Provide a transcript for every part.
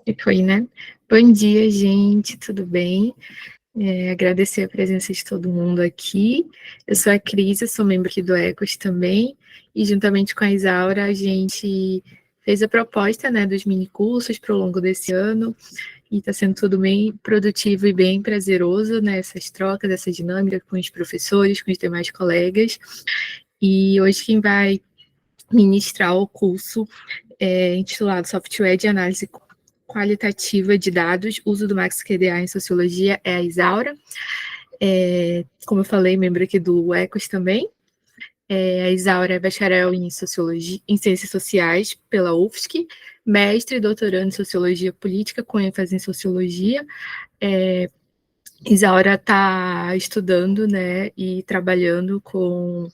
E foi, né? Bom dia, gente, tudo bem? Agradecer a presença de todo mundo aqui. Eu sou a Cris, eu sou membro aqui do Ecos também, e juntamente com a Isaura, a gente fez a proposta, né, dos minicursos para o longo desse ano, e está sendo tudo bem produtivo e bem prazeroso, né, essas trocas, essa dinâmica com os professores, com os demais colegas. E hoje quem vai ministrar o curso intitulado Software de Análise Qualitativa de Dados, uso do MaxQDA em Sociologia, é a Isaura. Como eu falei, membro aqui do ECOS também. A Isaura é bacharel em Sociologia, em Ciências Sociais pela UFSC, mestre e doutorando em Sociologia Política, com ênfase em Sociologia. Isaura está estudando, né, e trabalhando com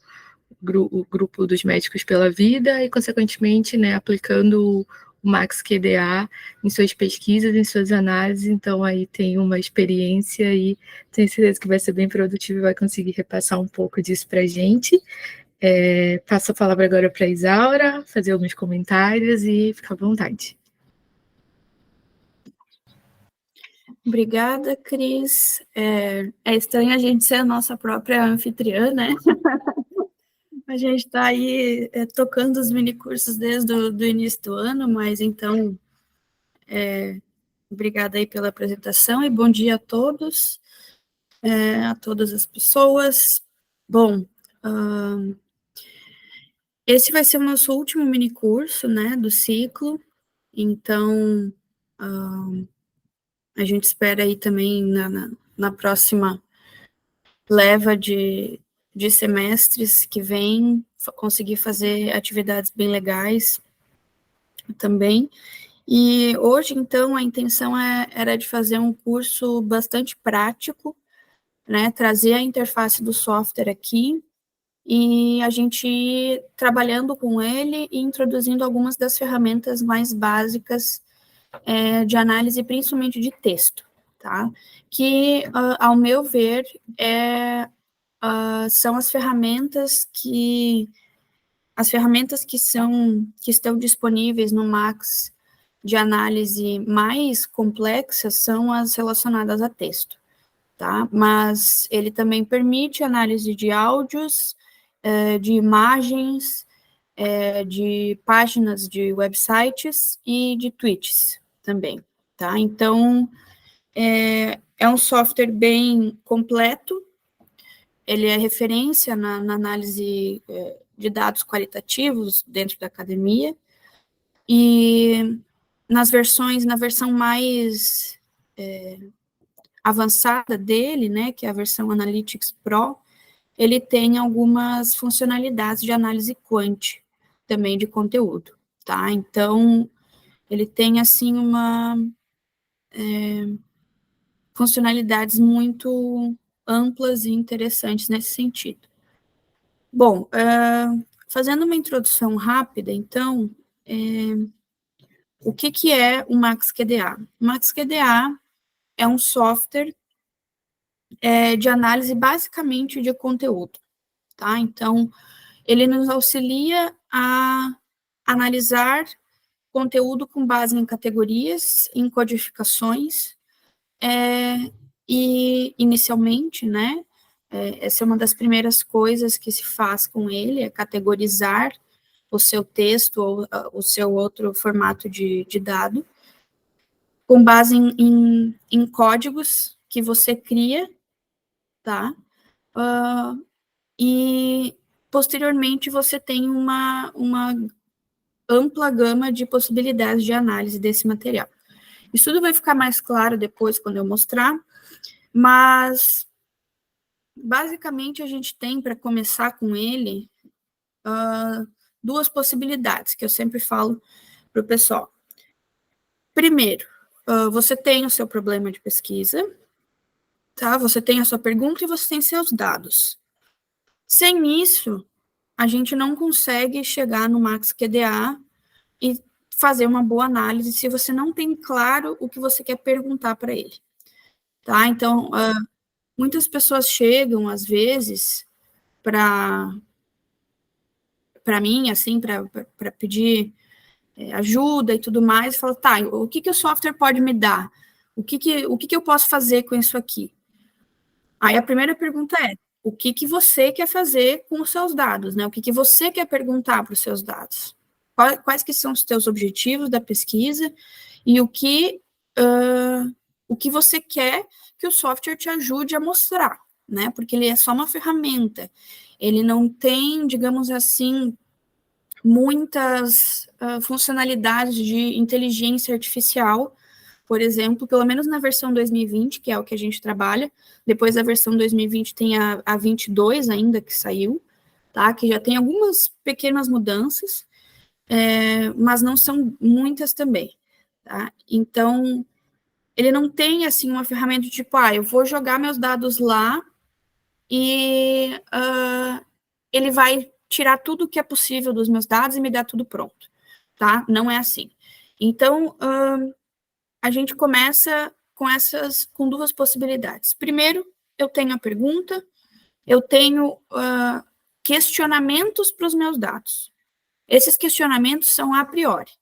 o grupo dos Médicos pela Vida e, consequentemente, né, aplicando o MaxQDA em suas pesquisas, em suas análises. Então, aí tem uma experiência e tenho certeza que vai ser bem produtivo e vai conseguir repassar um pouco disso para a gente. Passo a palavra agora para a Isaura, fazer alguns comentários e fica à vontade. Obrigada, Cris. É estranho a gente ser a nossa própria anfitriã, né? A gente está aí tocando os minicursos desde o início do ano, mas então, obrigada aí pela apresentação e bom dia a todos, a todas as pessoas. Bom, esse vai ser o nosso último minicurso, né, do ciclo, então a gente espera aí também na próxima leva de semestres que vem, conseguir fazer atividades bem legais também. E hoje, então, a intenção era de fazer um curso bastante prático, né, trazer a interface do software aqui, e a gente ir trabalhando com ele e introduzindo algumas das ferramentas mais básicas de análise, principalmente de texto, tá? Que, ao meu ver, são as ferramentas que estão disponíveis no Max de análise mais complexas são as relacionadas a texto, tá? Mas ele também permite análise de áudios, de imagens, de páginas de websites e de tweets também, tá? Então, é um software bem completo, ele é referência na análise de dados qualitativos dentro da academia, e na versão mais avançada dele, né, que é a versão Analytics Pro, ele tem algumas funcionalidades de análise quant, também de conteúdo, tá? Então, ele tem, assim, funcionalidades muito amplas e interessantes nesse sentido. Bom, fazendo uma introdução rápida, então, o que é o MaxQDA? O MaxQDA é um software de análise basicamente de conteúdo, tá? Então, ele nos auxilia a analisar conteúdo com base em categorias, em codificações, e inicialmente, né, essa é uma das primeiras coisas que se faz com ele, é categorizar o seu texto ou o seu outro formato de dado, com base em códigos que você cria, tá? E, posteriormente, você tem uma ampla gama de possibilidades de análise desse material. Isso tudo vai ficar mais claro depois, quando eu mostrar, mas, basicamente, a gente tem, para começar com ele, duas possibilidades, que eu sempre falo para o pessoal. Primeiro, você tem o seu problema de pesquisa, tá? Você tem a sua pergunta e você tem seus dados. Sem isso, a gente não consegue chegar no MaxQDA e fazer uma boa análise se você não tem claro o que você quer perguntar para ele, tá? Então, muitas pessoas chegam, às vezes, para mim, assim, para pedir ajuda e tudo mais, e fala, tá, o que o software pode me dar? O que eu posso fazer com isso aqui? Aí a primeira pergunta é, o que você quer fazer com os seus dados, né? O que você quer perguntar para os seus dados? Quais que são os teus objetivos da pesquisa e o que você quer que o software te ajude a mostrar, né? Porque ele é só uma ferramenta. Ele não tem, digamos assim, muitas funcionalidades de inteligência artificial, por exemplo, pelo menos na versão 2020, que é o que a gente trabalha. Depois da versão 2020 tem a 22 ainda que saiu, tá? Que já tem algumas pequenas mudanças, mas não são muitas também, tá? Então, ele não tem, assim, uma ferramenta de tipo, eu vou jogar meus dados lá e ele vai tirar tudo o que é possível dos meus dados e me dar tudo pronto, tá? Não é assim. Então, a gente começa com duas possibilidades. Primeiro, eu tenho a pergunta, eu tenho questionamentos para os meus dados. Esses questionamentos são a priori.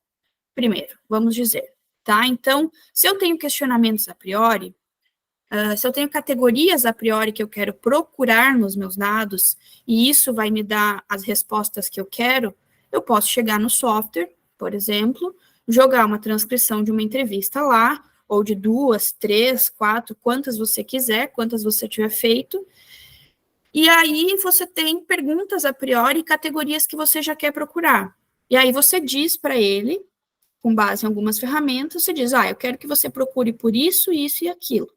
Primeiro, vamos dizer, tá? Então, se eu tenho questionamentos a priori, se eu tenho categorias a priori que eu quero procurar nos meus dados, e isso vai me dar as respostas que eu quero, eu posso chegar no software, por exemplo, jogar uma transcrição de uma entrevista lá, ou de 2, 3, 4, quantas você quiser, quantas você tiver feito, e aí você tem perguntas a priori e categorias que você já quer procurar. E aí você diz para ele, com base em algumas ferramentas, você diz, eu quero que você procure por isso, isso e aquilo.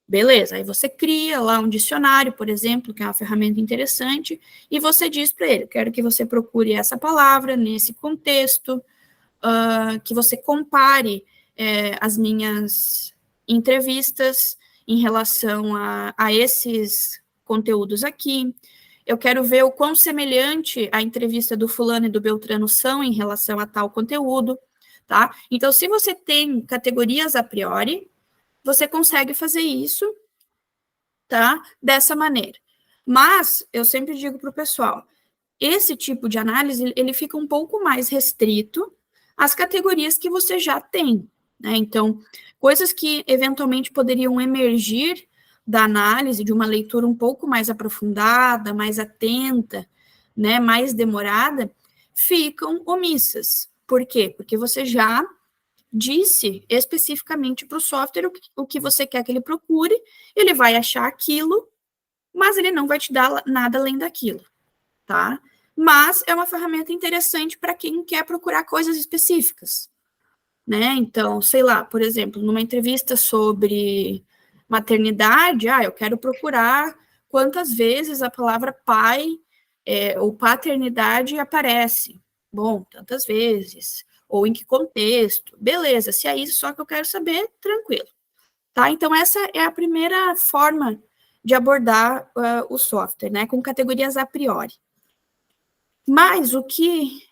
Beleza, aí você cria lá um dicionário, por exemplo, que é uma ferramenta interessante, e você diz para ele, quero que você procure essa palavra nesse contexto, que você compare as minhas entrevistas em relação a esses conteúdos aqui. Eu quero ver o quão semelhante a entrevista do fulano e do Beltrano são em relação a tal conteúdo, tá? Então, se você tem categorias a priori, você consegue fazer isso, tá? Dessa maneira. Mas, eu sempre digo para o pessoal, esse tipo de análise, ele fica um pouco mais restrito às categorias que você já tem, né? Então, coisas que eventualmente poderiam emergir da análise, de uma leitura um pouco mais aprofundada, mais atenta, né, mais demorada, ficam omissas. Por quê? Porque você já disse especificamente para o software o que você quer que ele procure, ele vai achar aquilo, mas ele não vai te dar nada além daquilo, tá? Mas é uma ferramenta interessante para quem quer procurar coisas específicas, né? Então, sei lá, por exemplo, numa entrevista sobre maternidade, eu quero procurar quantas vezes a palavra pai ou paternidade aparece. Bom, tantas vezes. Ou em que contexto. Beleza, se é isso só que eu quero saber, tranquilo. Tá? Então, essa é a primeira forma de abordar o software, né? Com categorias a priori. Mas o que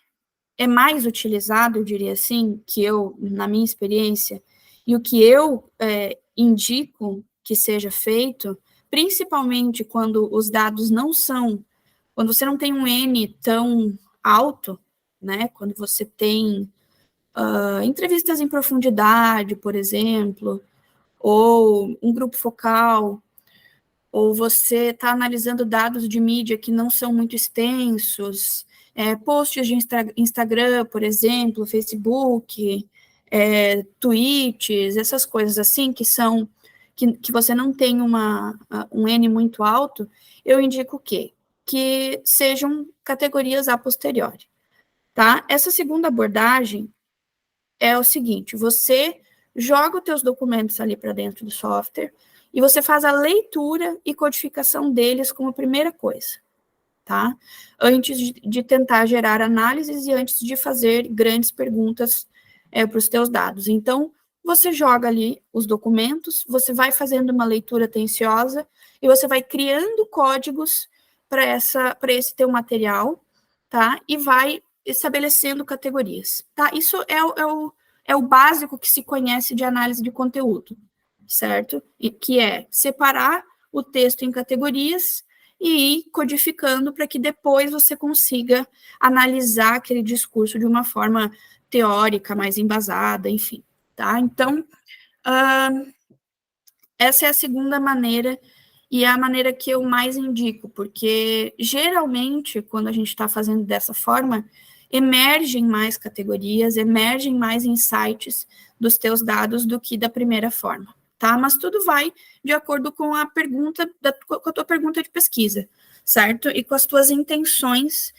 é mais utilizado, eu diria assim, que eu, na minha experiência, e o que eu indico que seja feito, principalmente quando os dados não são, quando você não tem um N tão alto, né, quando você tem entrevistas em profundidade, por exemplo, ou um grupo focal, ou você está analisando dados de mídia que não são muito extensos, posts de Instagram, por exemplo, Facebook, tweets, essas coisas assim, que você não tem um N muito alto, eu indico o quê? Que sejam categorias a posteriori, tá? Essa segunda abordagem é o seguinte, você joga os teus documentos ali para dentro do software e você faz a leitura e codificação deles como primeira coisa, tá? Antes de tentar gerar análises e antes de fazer grandes perguntas para os teus dados. Então, você joga ali os documentos, você vai fazendo uma leitura atenciosa e você vai criando códigos para esse teu material, tá? E vai estabelecendo categorias, tá? Isso é o básico que se conhece de análise de conteúdo, certo? E que é separar o texto em categorias e ir codificando para que depois você consiga analisar aquele discurso de uma forma teórica, mais embasada, enfim, tá? Então, essa é a segunda maneira e é a maneira que eu mais indico, porque geralmente, quando a gente está fazendo dessa forma, emergem mais categorias, emergem mais insights dos teus dados do que da primeira forma, tá? Mas tudo vai de acordo com a pergunta, com a tua pergunta de pesquisa, certo? E com as tuas intenções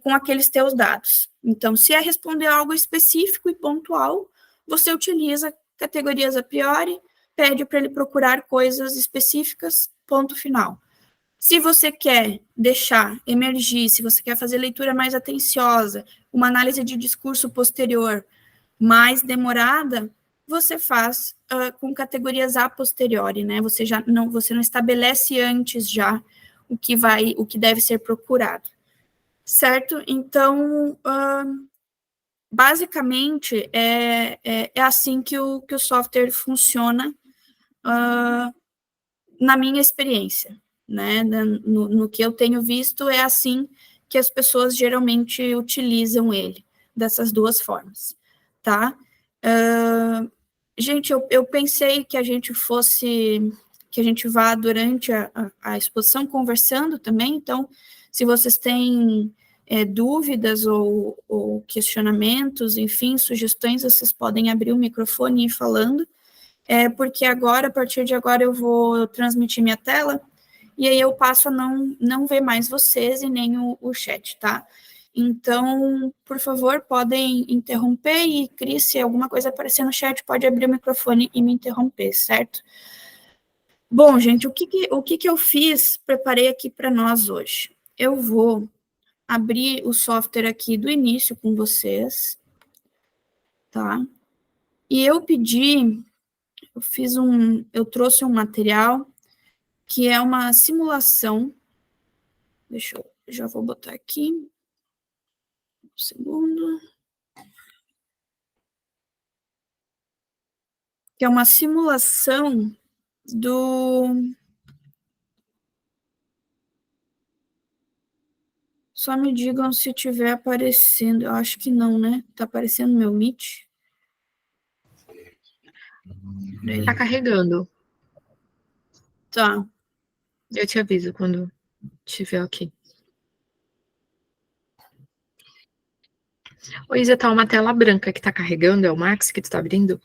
com aqueles teus dados. Então, se é responder algo específico e pontual, você utiliza categorias a priori, pede para ele procurar coisas específicas, ponto final. Se você quer deixar emergir, se você quer fazer leitura mais atenciosa, uma análise de discurso posterior mais demorada, você faz com categorias a posteriori, né? Você não estabelece antes já o que deve ser procurado, certo? Então, basicamente, é assim que o software funciona na minha experiência, né? No que eu tenho visto, é assim que as pessoas geralmente utilizam ele, dessas duas formas, tá? Gente, eu pensei que a gente vá durante a exposição conversando também, então, se vocês têm dúvidas ou questionamentos, enfim, sugestões, vocês podem abrir o microfone e ir falando, porque agora, a partir de agora, eu vou transmitir minha tela, e aí eu passo a não ver mais vocês e nem o chat, tá? Então, por favor, podem interromper, e Cris, se alguma coisa aparecer no chat, pode abrir o microfone e me interromper, certo? Bom, gente, o que eu fiz, preparei aqui para nós hoje? Eu vou abrir o software aqui do início com vocês, tá? E eu trouxe um material que é uma simulação. Já vou botar aqui. Um segundo. Que é uma simulação do... Só me digam se estiver aparecendo. Eu acho que não, né? Tá aparecendo meu Meet? Tá carregando. Tá. Eu te aviso quando estiver aqui. Ô, Isa, tá uma tela branca que tá carregando, é o Max que tu tá abrindo?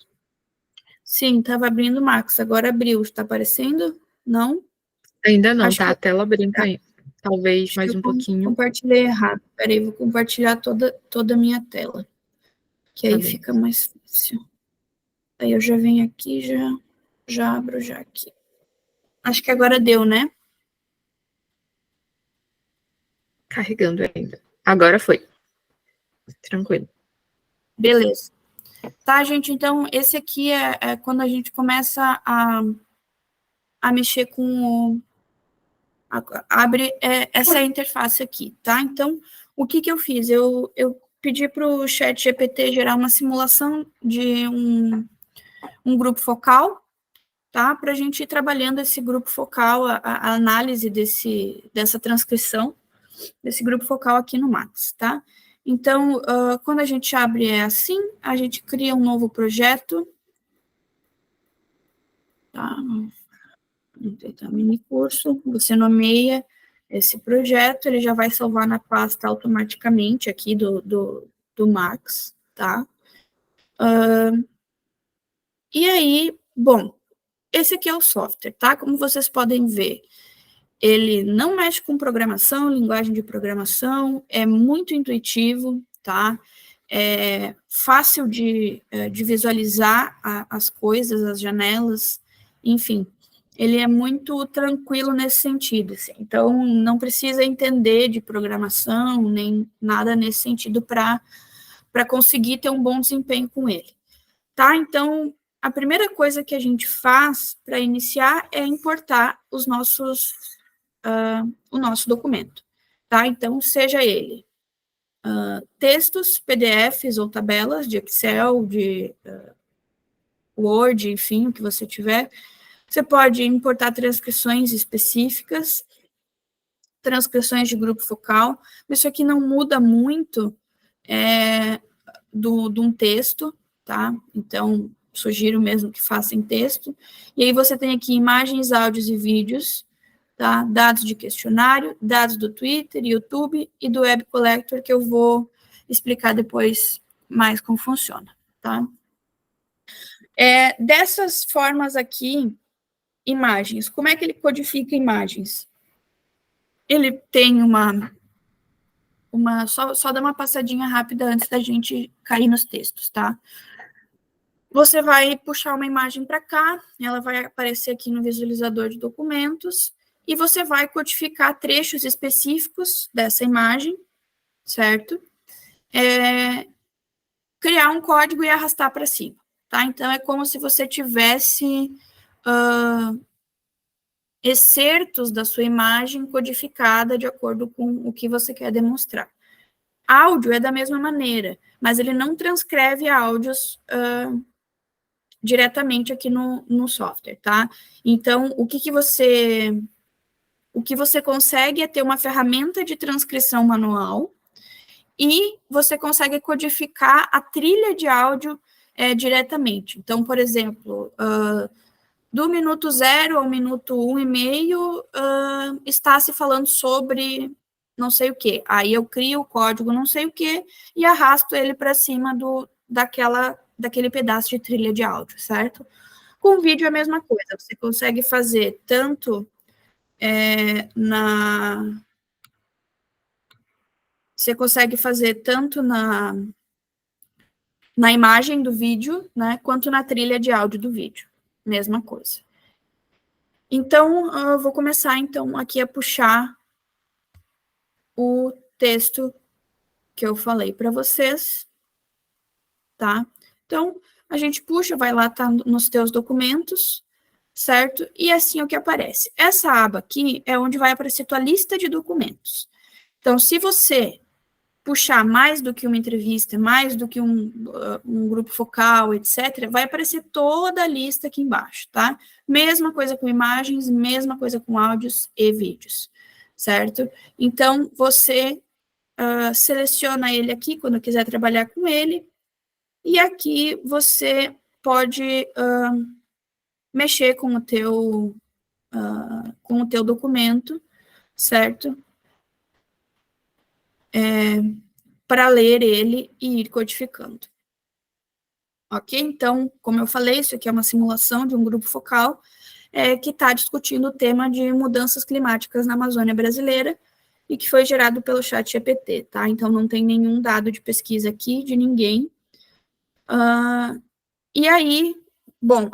Sim, tava abrindo o Max, agora abriu. Está aparecendo? Não? Ainda não, Acho tá que a tela branca aí. Talvez Acho mais que um eu pouquinho. compartilhei errado. Peraí, vou compartilhar toda a minha tela. Que Tá aí bem. fica mais fácil. Aí eu já venho aqui, já abro já aqui. Acho que agora deu, né? Carregando ainda. Agora foi. Tranquilo. Beleza. Tá, gente? Então, esse aqui é quando a gente começa a mexer com abre essa interface aqui, tá? Então, o que eu fiz? Eu pedi para o chat GPT gerar uma simulação de um grupo focal, tá? Para a gente ir trabalhando esse grupo focal, a análise dessa transcrição desse grupo focal aqui no Max, tá? Então, quando a gente abre assim, a gente cria um novo projeto, tá? Mini curso, você nomeia esse projeto, ele já vai salvar na pasta automaticamente aqui do Max, tá? E aí, bom, esse aqui é o software, tá? Como vocês podem ver, ele não mexe com programação, linguagem de programação, é muito intuitivo, tá? É fácil de visualizar as coisas, as janelas, enfim, ele é muito tranquilo nesse sentido, assim. Então, não precisa entender de programação, nem nada nesse sentido para conseguir ter um bom desempenho com ele, tá? Então, a primeira coisa que a gente faz para iniciar é importar o nosso documento, tá? Então, seja ele textos, PDFs ou tabelas de Excel, de Word, enfim, o que você tiver. Você pode importar transcrições específicas, transcrições de grupo focal. Isso aqui não muda muito de um texto, tá? Então, sugiro mesmo que faça em texto. E aí você tem aqui imagens, áudios e vídeos, tá? Dados de questionário, dados do Twitter, YouTube e do Web Collector, que eu vou explicar depois mais como funciona, tá? Dessas formas aqui, imagens, como é que ele codifica imagens? Ele tem só dar uma passadinha rápida antes da gente cair nos textos, tá? Você vai puxar uma imagem para cá, ela vai aparecer aqui no visualizador de documentos, e você vai codificar trechos específicos dessa imagem, certo? Criar um código e arrastar para cima, tá? Então, é como se você tivesse excertos da sua imagem codificada de acordo com o que você quer demonstrar. Áudio é da mesma maneira, mas ele não transcreve áudios diretamente aqui no software, tá? Então, o que você consegue é ter uma ferramenta de transcrição manual e você consegue codificar a trilha de áudio diretamente. Então, por exemplo, do minuto 0 ao minuto 1,5, está se falando sobre não sei o quê. Aí eu crio o código não sei o quê e arrasto ele para cima daquele pedaço de trilha de áudio, certo? Com vídeo é a mesma coisa. Você consegue fazer tanto na imagem do vídeo, né, quanto na trilha de áudio do vídeo. Mesma coisa. Então, eu vou começar, então, aqui a puxar o texto que eu falei para vocês, tá? Então, a gente puxa, vai lá, tá nos teus documentos, certo? E assim é o que aparece. Essa aba aqui é onde vai aparecer tua lista de documentos. Então, se você puxar mais do que uma entrevista, mais do que um grupo focal, etc., vai aparecer toda a lista aqui embaixo, tá? Mesma coisa com imagens, mesma coisa com áudios e vídeos, certo? Então, você seleciona ele aqui, quando quiser trabalhar com ele, e aqui você pode mexer com o teu documento, certo? Para ler ele e ir codificando. Ok? Então, como eu falei, isso aqui é uma simulação de um grupo focal que está discutindo o tema de mudanças climáticas na Amazônia brasileira e que foi gerado pelo ChatGPT, tá? Então, não tem nenhum dado de pesquisa aqui de ninguém. E aí, bom,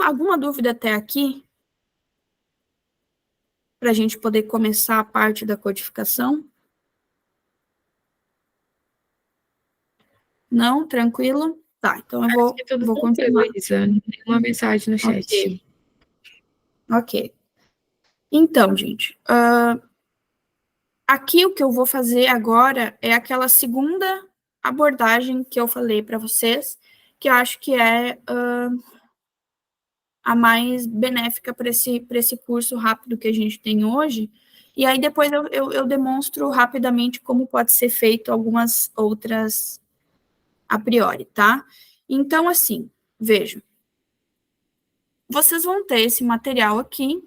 alguma dúvida até aqui? Para a gente poder começar a parte da codificação? Não? Tranquilo? Tá, então eu vou continuar. Uma mensagem no chat. Ok. Então, gente, aqui o que eu vou fazer agora é aquela segunda abordagem que eu falei para vocês, que eu acho que é a mais benéfica para esse curso rápido que a gente tem hoje, e aí depois eu demonstro rapidamente como pode ser feito algumas outras a priori, tá? Então, assim, vejam, vocês vão ter esse material aqui,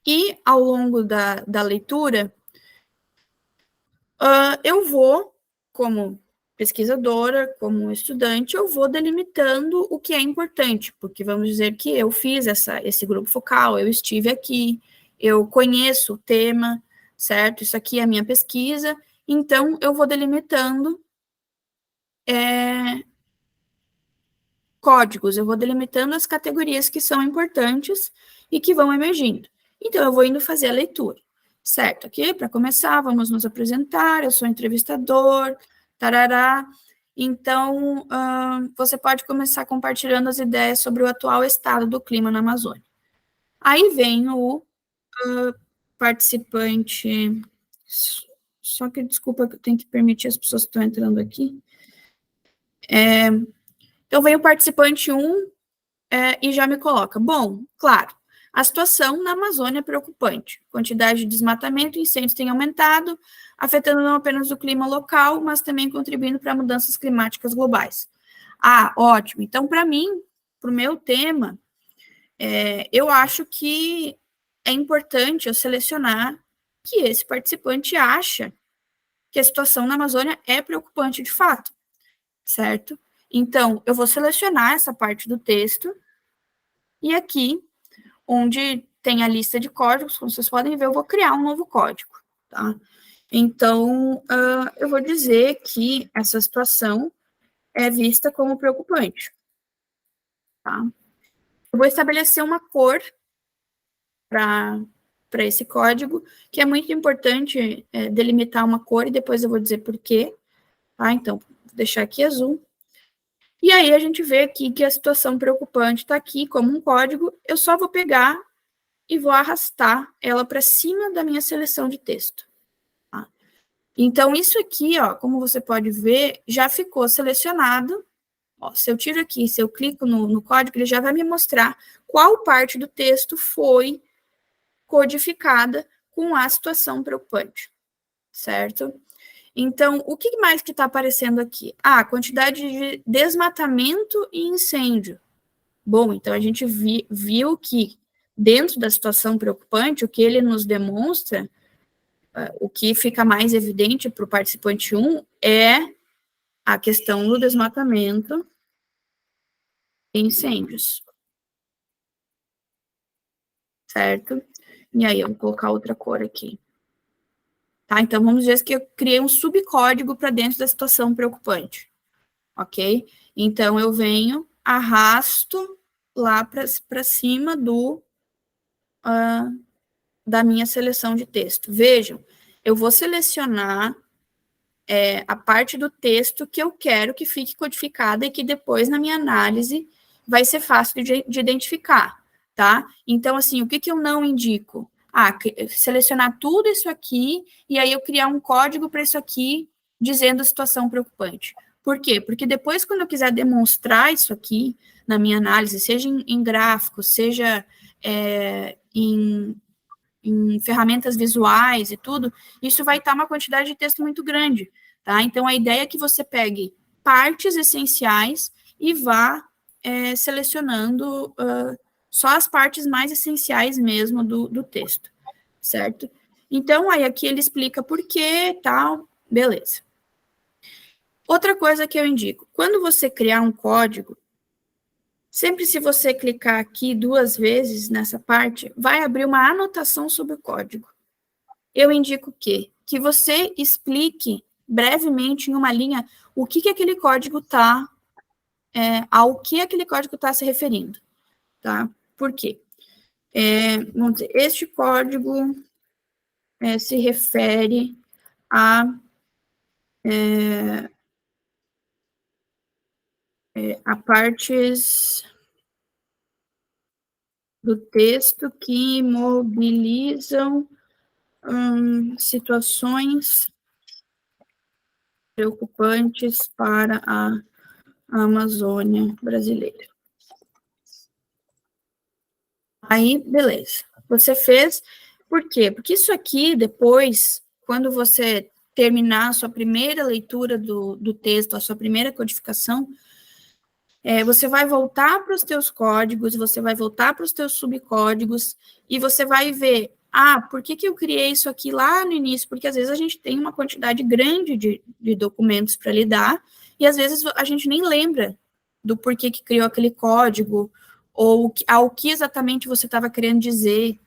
e ao longo da leitura, eu vou, como pesquisadora, como estudante, eu vou delimitando o que é importante, porque vamos dizer que eu fiz esse grupo focal, eu estive aqui, eu conheço o tema, certo? Isso aqui é a minha pesquisa, então eu vou delimitando códigos, eu vou delimitando as categorias que são importantes e que vão emergindo. Então, eu vou indo fazer a leitura, certo? Aqui, para começar, vamos nos apresentar, eu sou entrevistador, tarará. Então, você pode começar compartilhando as ideias sobre o atual estado do clima na Amazônia. Aí vem o participante... Só que, desculpa, eu tenho que permitir as pessoas que estão entrando aqui. Então, vem o participante 1 e já me coloca. Bom, claro, A situação na Amazônia é preocupante. A quantidade de desmatamento e incêndios tem aumentado, afetando não apenas o clima local, mas também contribuindo para mudanças climáticas globais. Ah, ótimo. Então, para mim, para o meu tema, eu acho que é importante eu selecionar que esse participante acha que a situação na Amazônia é preocupante de fato, certo? Então, eu vou selecionar essa parte do texto e aqui, onde tem a lista de códigos, como vocês podem ver, eu vou criar um novo código, tá? Então, eu vou dizer que essa situação é vista como preocupante, tá? Eu vou estabelecer uma cor para esse código, que é muito importante delimitar uma cor, e depois eu vou dizer por quê, tá? Então, vou deixar aqui azul. E aí a gente vê aqui que a situação preocupante está aqui como um código, eu só vou pegar e vou arrastar ela para cima da minha seleção de texto. Tá? Então, isso aqui, ó, como você pode ver, já ficou selecionado. Ó, se eu tiro aqui, se eu clico no código, ele já vai me mostrar qual parte do texto foi codificada com a situação preocupante, certo? Então, o que mais que está aparecendo aqui? Ah, quantidade de desmatamento e incêndio. Bom, então a gente viu que dentro da situação preocupante, o que ele nos demonstra, o que fica mais evidente para o participante 1 é a questão do desmatamento e incêndios. Certo? E aí, eu vou colocar outra cor aqui. Tá? Então, vamos dizer que eu criei um subcódigo para dentro da situação preocupante. Ok? Então, eu venho, arrasto lá para cima da minha seleção de texto. Vejam, eu vou selecionar a parte do texto que eu quero que fique codificada e que depois, na minha análise, vai ser fácil de identificar, tá? Então, assim, o que eu não indico? Selecionar tudo isso aqui e aí eu criar um código para isso aqui dizendo a situação preocupante. Por quê? Porque depois, quando eu quiser demonstrar isso aqui na minha análise, seja em gráficos, seja em ferramentas visuais e tudo, isso vai estar uma quantidade de texto muito grande, tá? Então, a ideia é que você pegue partes essenciais e vá selecionando só as partes mais essenciais mesmo do texto, certo? Então, aí aqui ele explica por quê, tal, beleza. Outra coisa que eu indico, quando você criar um código, sempre se você clicar aqui 2 vezes nessa parte, vai abrir uma anotação sobre o código. Eu indico o quê? Que você explique brevemente em uma linha o que aquele código está, ao que aquele código está se referindo, tá? Por quê? Vamos dizer, este código se refere a partes do texto que mobilizam situações preocupantes para a Amazônia brasileira. Aí, beleza. Você fez, por quê? Porque isso aqui, depois, quando você terminar a sua primeira leitura do texto, a sua primeira codificação, você vai voltar para os teus códigos, você vai voltar para os teus subcódigos, e você vai ver, por que eu criei isso aqui lá no início? Porque às vezes a gente tem uma quantidade grande de documentos para lidar, e às vezes a gente nem lembra do porquê que criou aquele código, ou ao que exatamente você estava querendo dizer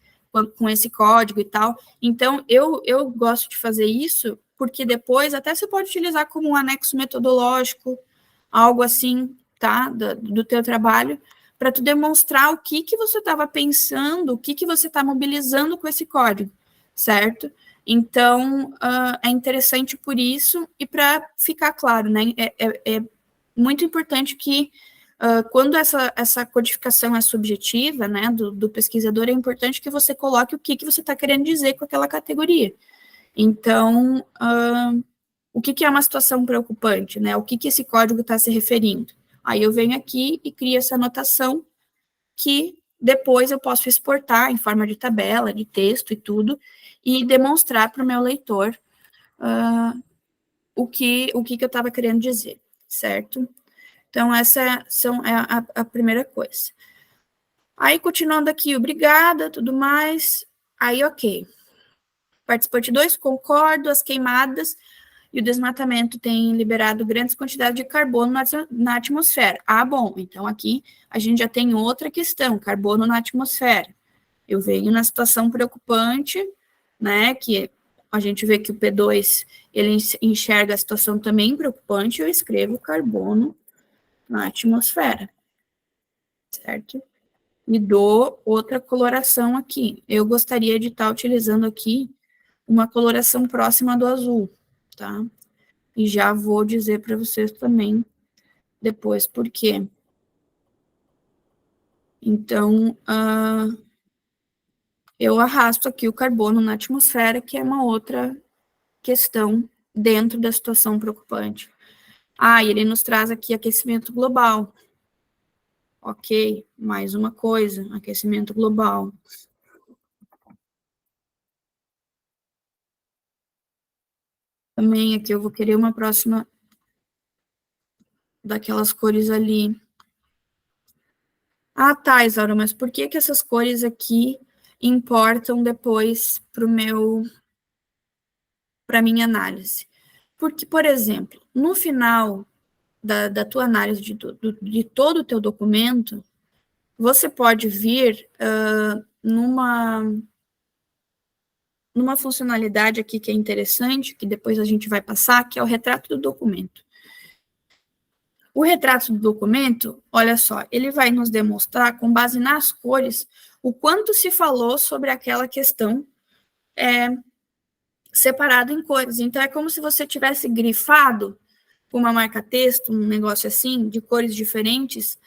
com esse código e tal. Então, eu gosto de fazer isso, porque depois até você pode utilizar como um anexo metodológico, algo assim, tá, do teu trabalho, para tu demonstrar o que você estava pensando, o que você está mobilizando com esse código, certo? Então, é interessante por isso, e para ficar claro, né, é muito importante que, quando essa codificação é subjetiva, né, do pesquisador, é importante que você coloque o que você está querendo dizer com aquela categoria. Então, o que é uma situação preocupante, né? O que esse código está se referindo? Aí eu venho aqui e crio essa anotação que depois eu posso exportar em forma de tabela, de texto e tudo, e demonstrar para o meu leitor o que eu estava querendo dizer, certo? Então, essa é a primeira coisa. Aí, continuando aqui, obrigada, tudo mais. Aí, ok. Participante 2, concordo, as queimadas e o desmatamento têm liberado grandes quantidades de carbono na atmosfera. Ah, bom, então aqui a gente já tem outra questão, carbono na atmosfera. Eu venho na situação preocupante, né, que a gente vê que o P2, ele enxerga a situação também preocupante, eu escrevo carbono na atmosfera, certo? E dou outra coloração aqui. Eu gostaria de estar utilizando aqui uma coloração próxima do azul, tá? E já vou dizer para vocês também depois por quê. Então, eu arrasto aqui o carbono na atmosfera, que é uma outra questão dentro da situação preocupante. E ele nos traz aqui aquecimento global. Ok, mais uma coisa, aquecimento global. Também aqui eu vou querer uma próxima daquelas cores ali. Tá, Isaura, mas por que essas cores aqui importam depois para minha análise? Porque, por exemplo, no final da tua análise de todo o teu documento, você pode vir numa funcionalidade aqui que é interessante, que depois a gente vai passar, que é o retrato do documento. O retrato do documento, olha só, ele vai nos demonstrar, com base nas cores, o quanto se falou sobre aquela questão separado em cores. Então, é como se você tivesse grifado com uma marca-texto, um negócio assim, de cores diferentes,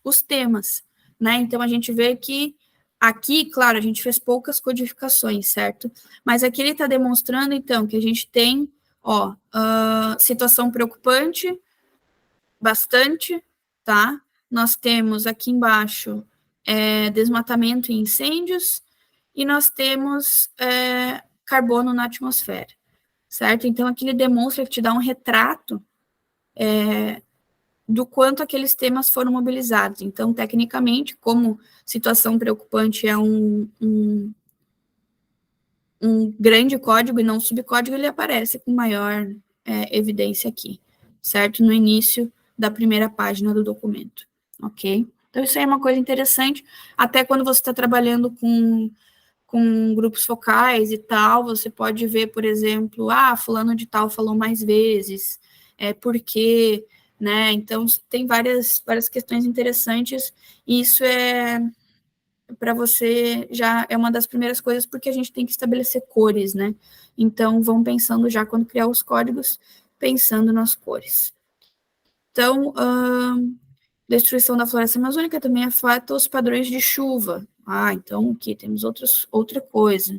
os temas, né? Então, a gente vê que aqui, claro, a gente fez poucas codificações, certo? Mas aqui ele está demonstrando, então, que a gente tem, situação preocupante, bastante, tá? Nós temos aqui embaixo desmatamento e incêndios, e nós temos carbono na atmosfera, certo? Então, aqui ele demonstra que te dá um retrato do quanto aqueles temas foram mobilizados. Então, tecnicamente, como situação preocupante é um grande código e não subcódigo, ele aparece com maior evidência aqui, certo? No início da primeira página do documento, ok? Então, isso aí é uma coisa interessante, até quando você está trabalhando com grupos focais e tal, você pode ver, por exemplo, fulano de tal falou mais vezes, por quê, né? Então, tem várias questões interessantes, e isso para você já é uma das primeiras coisas, porque a gente tem que estabelecer cores, né? Então, vão pensando já quando criar os códigos, pensando nas cores. Então, destruição da floresta amazônica também afeta os padrões de chuva. Então aqui temos outra coisa.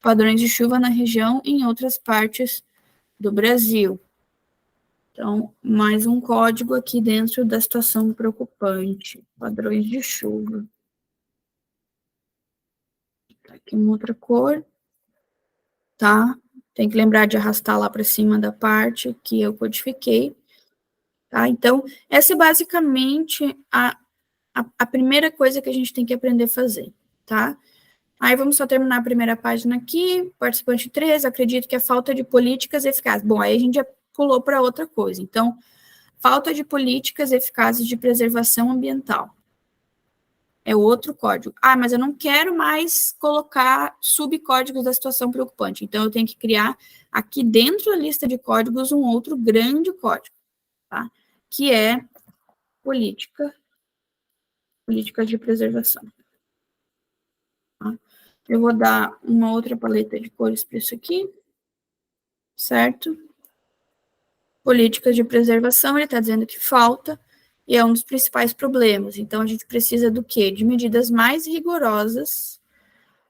Padrões de chuva na região e em outras partes do Brasil. Então, mais um código aqui dentro da situação preocupante. Padrões de chuva. Aqui uma outra cor. Tá? Tem que lembrar de arrastar lá para cima da parte que eu codifiquei. Tá? Então, essa é basicamente a primeira coisa que a gente tem que aprender a fazer, tá? Aí vamos só terminar a primeira página aqui, participante 3, acredito que a falta de políticas eficazes. Bom, aí a gente já pulou para outra coisa. Então, falta de políticas eficazes de preservação ambiental. É outro código. Mas eu não quero mais colocar subcódigos da situação preocupante. Então, eu tenho que criar aqui dentro da lista de códigos um outro grande código, tá? Que é políticas de preservação. Tá? Eu vou dar uma outra paleta de cores para isso aqui, certo? Políticas de preservação, ele está dizendo que falta, e é um dos principais problemas. Então, a gente precisa do quê? De medidas mais rigorosas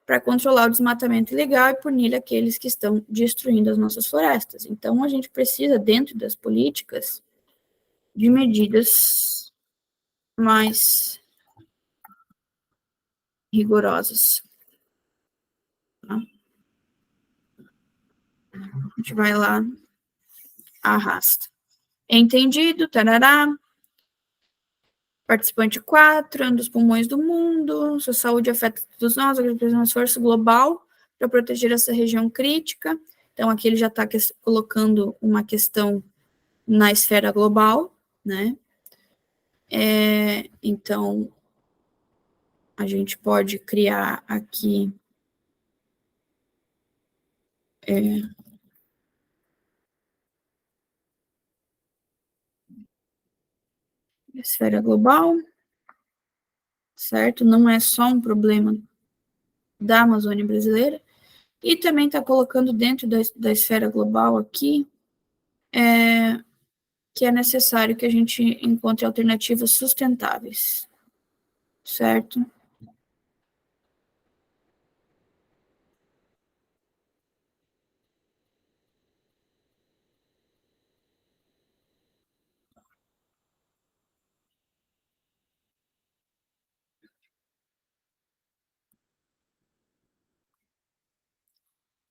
para controlar o desmatamento ilegal e punir aqueles que estão destruindo as nossas florestas. Então, a gente precisa, dentro das políticas, de medidas mais rigorosas. Tá? A gente vai lá, arrasta. Entendido, tarará. Participante 4, um dos pulmões do mundo, sua saúde afeta todos nós, um esforço global para proteger essa região crítica. Então, aqui ele já está colocando uma questão na esfera global, né? Então, a gente pode criar aqui esfera global, certo? Não é só um problema da Amazônia brasileira. E também está colocando dentro da esfera global aqui que é necessário que a gente encontre alternativas sustentáveis, certo?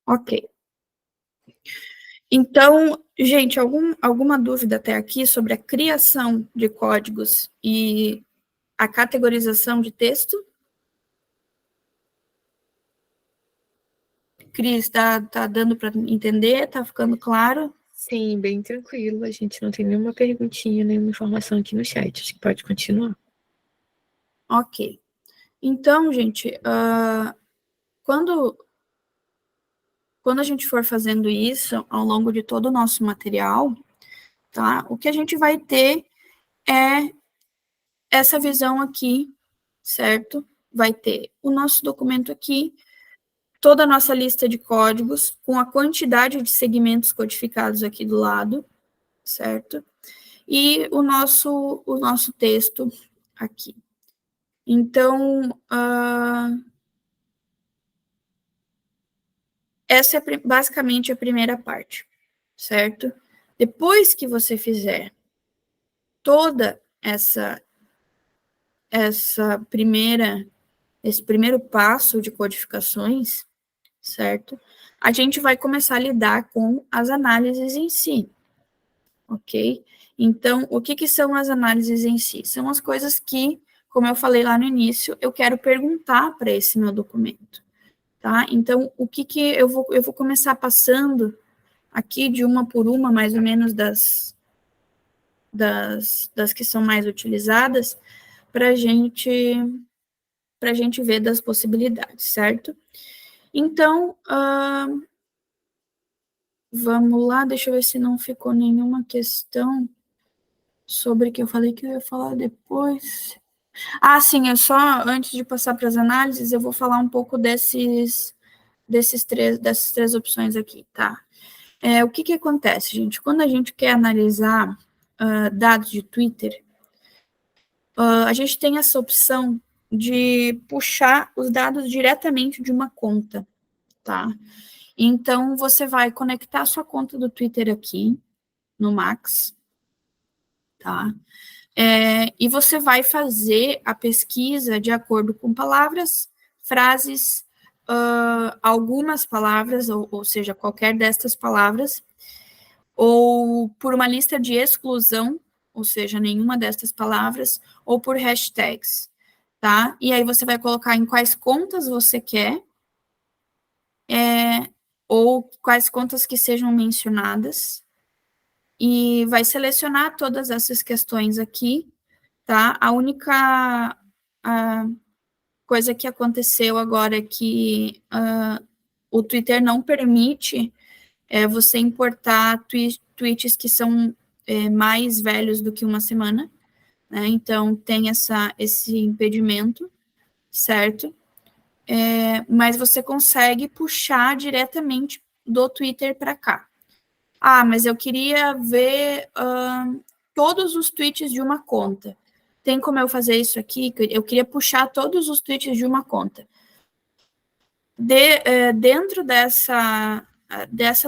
Ok. Então, gente, alguma dúvida até aqui sobre a criação de códigos e a categorização de texto? Cris, tá dando para entender? Tá ficando claro? Sim, bem tranquilo. A gente não tem nenhuma perguntinha, nenhuma informação aqui no chat. Acho que pode continuar. Ok. Então, gente, quando a gente for fazendo isso ao longo de todo o nosso material, tá? O que a gente vai ter é essa visão aqui, certo? Vai ter o nosso documento aqui, toda a nossa lista de códigos, com a quantidade de segmentos codificados aqui do lado, certo? E o nosso texto aqui. Então, essa é basicamente a primeira parte, certo? Depois que você fizer toda esse primeiro passo de codificações, certo? A gente vai começar a lidar com as análises em si, ok? Então, o que são as análises em si? São as coisas que, como eu falei lá no início, eu quero perguntar para esse meu documento, tá? Então, o que eu vou começar passando aqui de uma por uma, mais ou menos, das que são mais utilizadas, para a gente ver das possibilidades, certo? Então, vamos lá, deixa eu ver se não ficou nenhuma questão sobre que eu falei que eu ia falar depois. Sim, antes de passar para as análises, eu vou falar um pouco dessas três opções aqui, tá? O que acontece, gente? Quando a gente quer analisar dados de Twitter, a gente tem essa opção de puxar os dados diretamente de uma conta, tá? Então, você vai conectar a sua conta do Twitter aqui, no Max, tá? E você vai fazer a pesquisa de acordo com palavras, frases, algumas palavras, ou seja, qualquer destas palavras, ou por uma lista de exclusão, ou seja, nenhuma destas palavras, ou por hashtags, tá? E aí você vai colocar em quais contas você quer, ou quais contas que sejam mencionadas, e vai selecionar todas essas questões aqui, tá? A única coisa que aconteceu agora é que o Twitter não permite você importar tweets que são mais velhos do que uma semana, né? Então, tem esse impedimento, certo? Mas você consegue puxar diretamente do Twitter para cá. Mas eu queria ver todos os tweets de uma conta. Tem como eu fazer isso aqui? Eu queria puxar todos os tweets de uma conta. Dentro dessa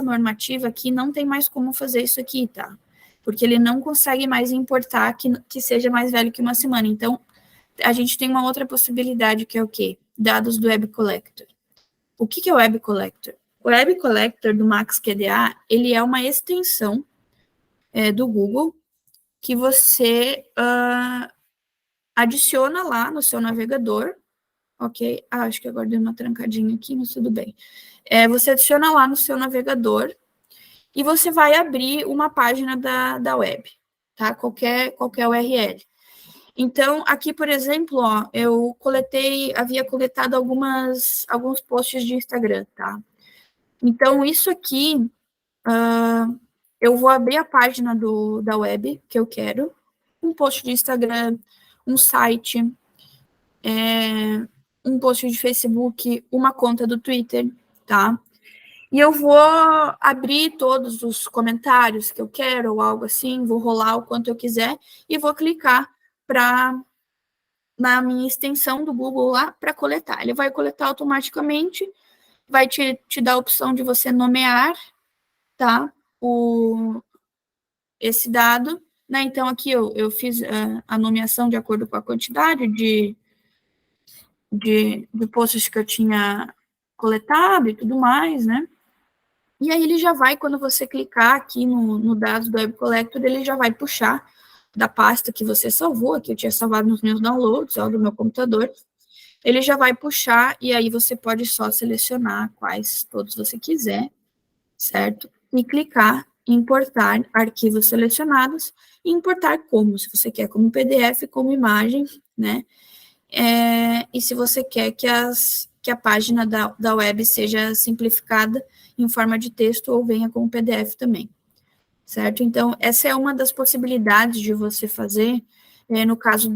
normativa aqui, não tem mais como fazer isso aqui, tá? Porque ele não consegue mais importar que seja mais velho que uma semana. Então, a gente tem uma outra possibilidade, que é o quê? dados do Web Collector. O que é o Web Collector? O Web Collector do MaxQDA, ele é uma extensão do Google que você adiciona lá no seu navegador, ok? Acho que agora deu uma trancadinha aqui, mas tudo bem. Você adiciona lá no seu navegador e você vai abrir uma página da web, tá? Qualquer URL. Então, aqui, por exemplo, ó, eu havia coletado alguns posts de Instagram, tá? Então, isso aqui, eu vou abrir a página da web que eu quero, um post de Instagram, um site, um post de Facebook, uma conta do Twitter, tá? E eu vou abrir todos os comentários que eu quero, ou algo assim, vou rolar o quanto eu quiser, e vou clicar na minha extensão do Google lá para coletar. Ele vai coletar automaticamente, vai te dar a opção de você nomear, tá? Esse dado, né? Então, aqui eu fiz a nomeação de acordo com a quantidade de posts que eu tinha coletado e tudo mais, né? E aí ele já vai, quando você clicar aqui no dados do Web Collector, ele já vai puxar da pasta que você salvou, que eu tinha salvado nos meus downloads, ó, do meu computador, ele já vai puxar, e aí você pode só selecionar quais todos você quiser, certo? E clicar em importar arquivos selecionados, e importar como, se você quer como PDF, como imagem, né? E se você quer que a página da web seja simplificada em forma de texto ou venha como PDF também, certo? Então, essa é uma das possibilidades de você fazer, no caso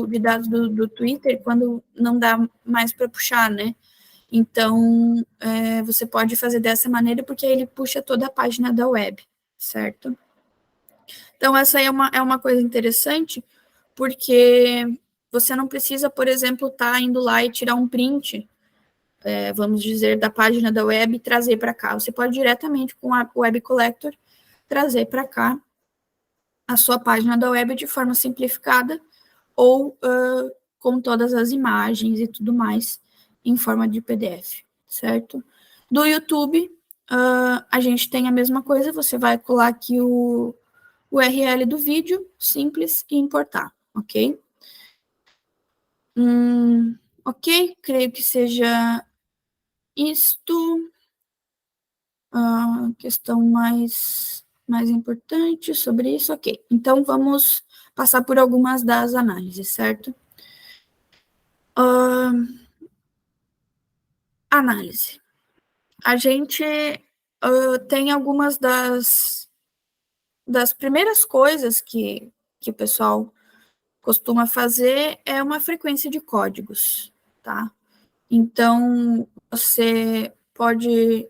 de dados do Twitter, quando não dá mais para puxar, né? Então, você pode fazer dessa maneira, porque aí ele puxa toda a página da web, certo? Então, essa aí é uma coisa interessante, porque você não precisa, por exemplo, estar indo lá e tirar um print, vamos dizer, da página da web e trazer para cá. Você pode diretamente com a Web Collector trazer para cá a sua página da web de forma simplificada ou com todas as imagens e tudo mais em forma de PDF, certo? Do YouTube, a gente tem a mesma coisa, você vai colar aqui o URL do vídeo, simples, e importar, ok? Ok, creio que seja isto. Questão mais importante sobre isso, ok. Então, vamos passar por algumas das análises, certo? Análise. A gente tem algumas das primeiras coisas que o pessoal costuma fazer é uma frequência de códigos, tá? Então, você pode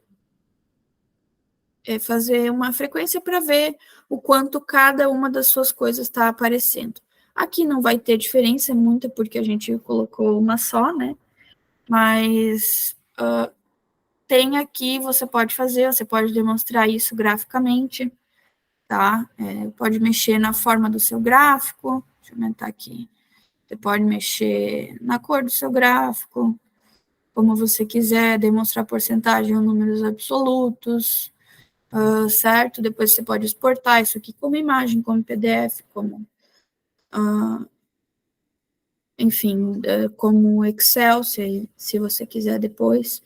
fazer uma frequência para ver o quanto cada uma das suas coisas está aparecendo. Aqui não vai ter diferença muita, porque a gente colocou uma só, né? Mas tem aqui, você pode fazer, você pode demonstrar isso graficamente, tá? Pode mexer na forma do seu gráfico, deixa eu aumentar aqui. Você pode mexer na cor do seu gráfico, como você quiser, demonstrar porcentagem ou números absolutos, certo? Depois você pode exportar isso aqui como imagem, como PDF, como, enfim, como Excel, se você quiser depois,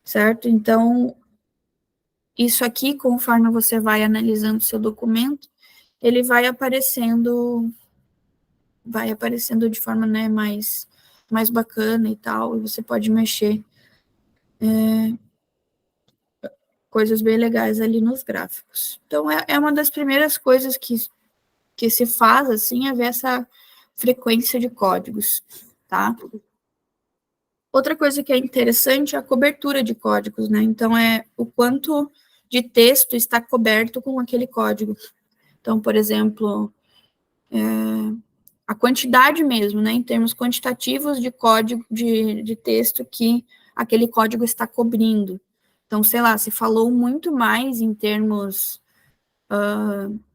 certo? Então, isso aqui, conforme você vai analisando o seu documento, ele vai aparecendo de forma, né, mais bacana e tal, e você pode mexer coisas bem legais ali nos gráficos. Então, é uma das primeiras coisas que se faz, assim, é ver essa frequência de códigos, tá? Outra coisa que é interessante é a cobertura de códigos, né? Então, é o quanto de texto está coberto com aquele código. Então, por exemplo, a quantidade mesmo, né? Em termos quantitativos de código, de texto que aquele código está cobrindo. Então, sei lá, se falou muito mais em termos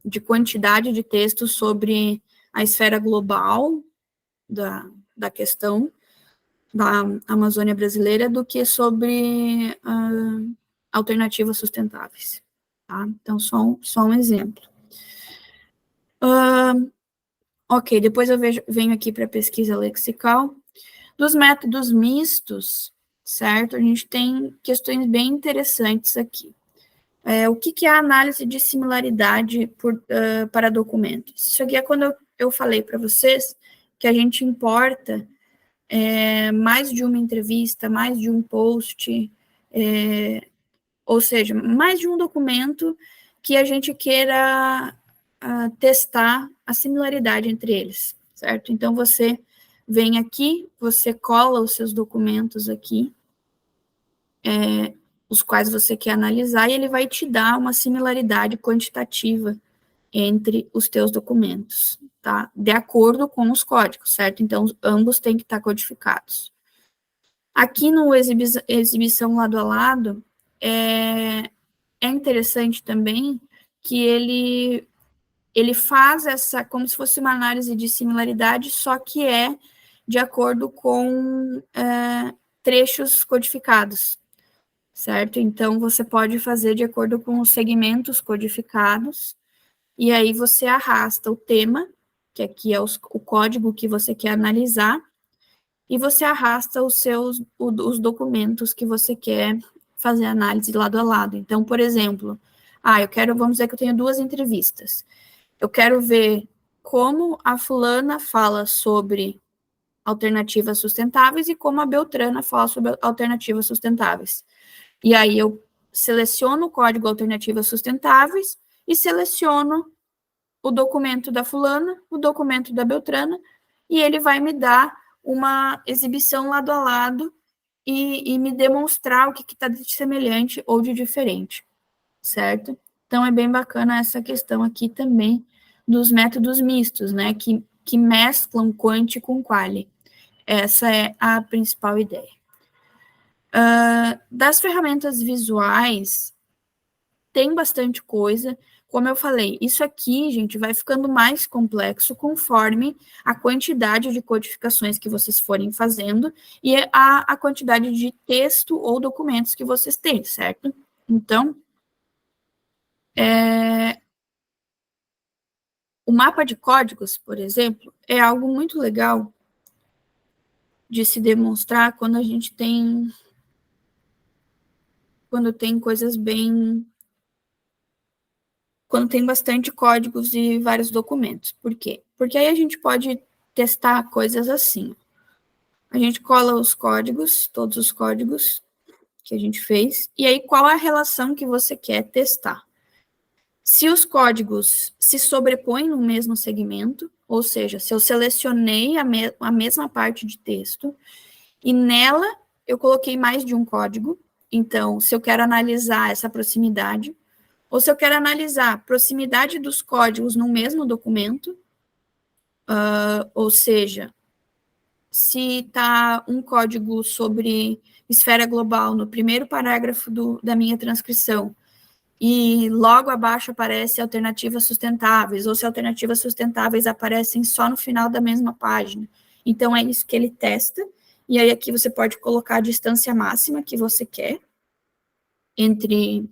de quantidade de texto sobre a esfera global da questão, da Amazônia brasileira do que sobre alternativas sustentáveis. Tá? Então, só um exemplo. Ok, depois eu venho aqui para a pesquisa lexical. Dos métodos mistos, certo? A gente tem questões bem interessantes aqui. O que é a análise de similaridade para documentos? Isso aqui é quando eu falei para vocês que a gente importa mais de uma entrevista, mais de um post, ou seja, mais de um documento que a gente queira testar a similaridade entre eles, certo? Então, você vem aqui, você cola os seus documentos aqui, os quais você quer analisar, e ele vai te dar uma similaridade quantitativa entre os teus documentos, tá? De acordo com os códigos, certo? Então, ambos têm que estar codificados. Aqui no exibição lado a lado, é interessante também que ele faz essa, como se fosse uma análise de similaridade, só que é de acordo com trechos codificados, certo? Então, você pode fazer de acordo com os segmentos codificados, e aí você arrasta o tema, que aqui é o código que você quer analisar, e você arrasta os documentos que você quer fazer análise lado a lado. Então, por exemplo, vamos dizer que eu tenho 2 entrevistas. Eu quero ver como a fulana fala sobre alternativas sustentáveis e como a Beltrana fala sobre alternativas sustentáveis. E aí eu seleciono o código alternativas sustentáveis e seleciono o documento da fulana, o documento da Beltrana, e ele vai me dar uma exibição lado a lado e me demonstrar o que está de semelhante ou de diferente, certo? Então, é bem bacana essa questão aqui também dos métodos mistos, né, que mesclam quant com quali. Essa é a principal ideia. Das ferramentas visuais, tem bastante coisa. Como eu falei, isso aqui, gente, vai ficando mais complexo conforme a quantidade de codificações que vocês forem fazendo e a quantidade de texto ou documentos que vocês têm, certo? Então, o mapa de códigos, por exemplo, é algo muito legal de se demonstrar quando a gente tem coisas bem, quando tem bastante códigos e vários documentos. Por quê? Porque aí a gente pode testar coisas assim. A gente cola os códigos, todos os códigos que a gente fez, e aí qual é a relação que você quer testar. Se os códigos se sobrepõem no mesmo segmento, ou seja, se eu selecionei a mesma parte de texto, e nela eu coloquei mais de um código, então, se eu quero analisar essa proximidade, ou se eu quero analisar a proximidade dos códigos no mesmo documento, ou seja, se está um código sobre esfera global no primeiro parágrafo da minha transcrição, e logo abaixo aparece alternativas sustentáveis, ou se alternativas sustentáveis aparecem só no final da mesma página. Então, é isso que ele testa, e aí aqui você pode colocar a distância máxima que você quer entre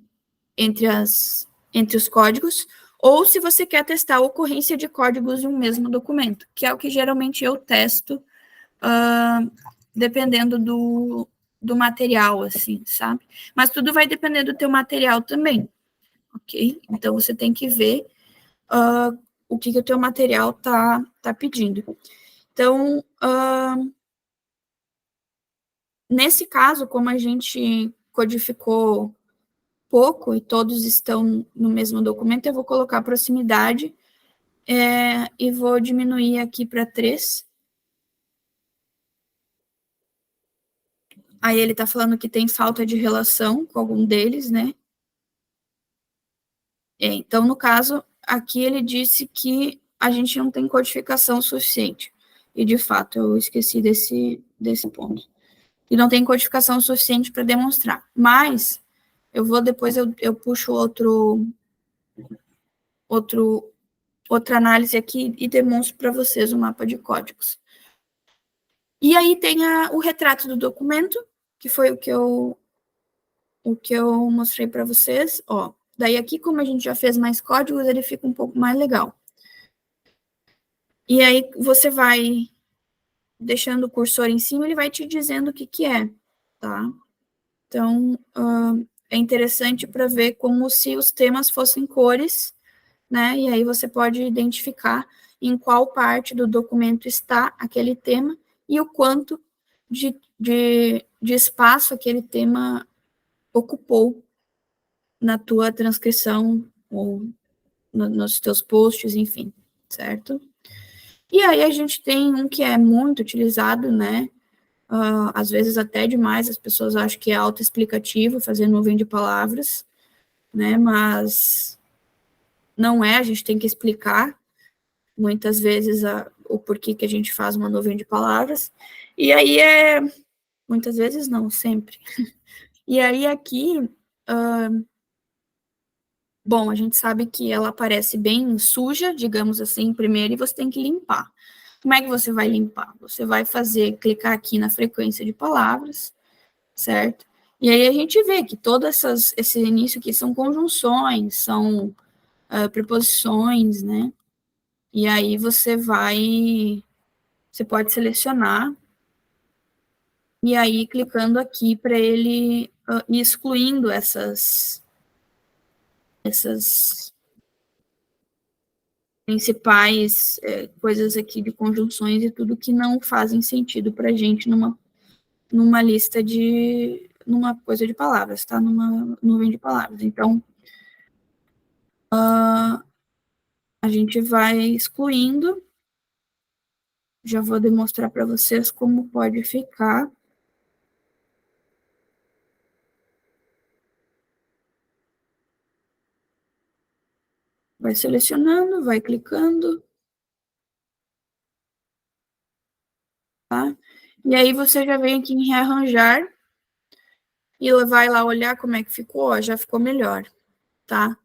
os códigos, ou se você quer testar a ocorrência de códigos em um mesmo documento, que é o que geralmente eu testo, dependendo do material, assim, sabe? Mas tudo vai depender do teu material também, ok? Então, você tem que ver o que o teu material tá pedindo. Então, nesse caso, como a gente codificou pouco e todos estão no mesmo documento, eu vou colocar a proximidade e vou diminuir aqui para 3. Aí ele está falando que tem falta de relação com algum deles, né? Então, no caso, aqui ele disse que a gente não tem codificação suficiente. E, de fato, eu esqueci desse ponto. E não tem codificação suficiente para demonstrar. Mas, depois eu puxo outra análise aqui e demonstro para vocês o mapa de códigos. E aí tem o retrato do documento, que foi o que eu mostrei para vocês. Ó, daí aqui, como a gente já fez mais códigos, ele fica um pouco mais legal. E aí você vai deixando o cursor em cima, ele vai te dizendo o que que é, tá? Então, é interessante para ver como se os temas fossem cores, né? E aí você pode identificar em qual parte do documento está aquele tema e o quanto de espaço aquele tema ocupou na tua transcrição ou nos teus posts, enfim, certo? E aí a gente tem um que é muito utilizado, né? Às vezes até demais, as pessoas acham que é autoexplicativo fazer nuvem de palavras, né? Mas não é, a gente tem que explicar muitas vezes o porquê que a gente faz uma nuvem de palavras. E aí muitas vezes não, sempre. E aí aqui, bom, a gente sabe que ela aparece bem suja, digamos assim, primeiro, e você tem que limpar. Como é que você vai limpar? Você vai clicar aqui na frequência de palavras, certo? E aí a gente vê que esse início aqui são conjunções, são preposições, né? E aí você pode selecionar, e aí clicando aqui para ele ir excluindo essas principais coisas aqui de conjunções e tudo que não fazem sentido para a gente numa lista numa coisa de palavras, tá? Numa nuvem de palavras. Então, a gente vai excluindo. Já vou demonstrar para vocês como pode ficar. Vai selecionando, vai clicando, tá? E aí você já vem aqui em rearranjar e vai lá olhar como é que ficou, ó, já ficou melhor, tá?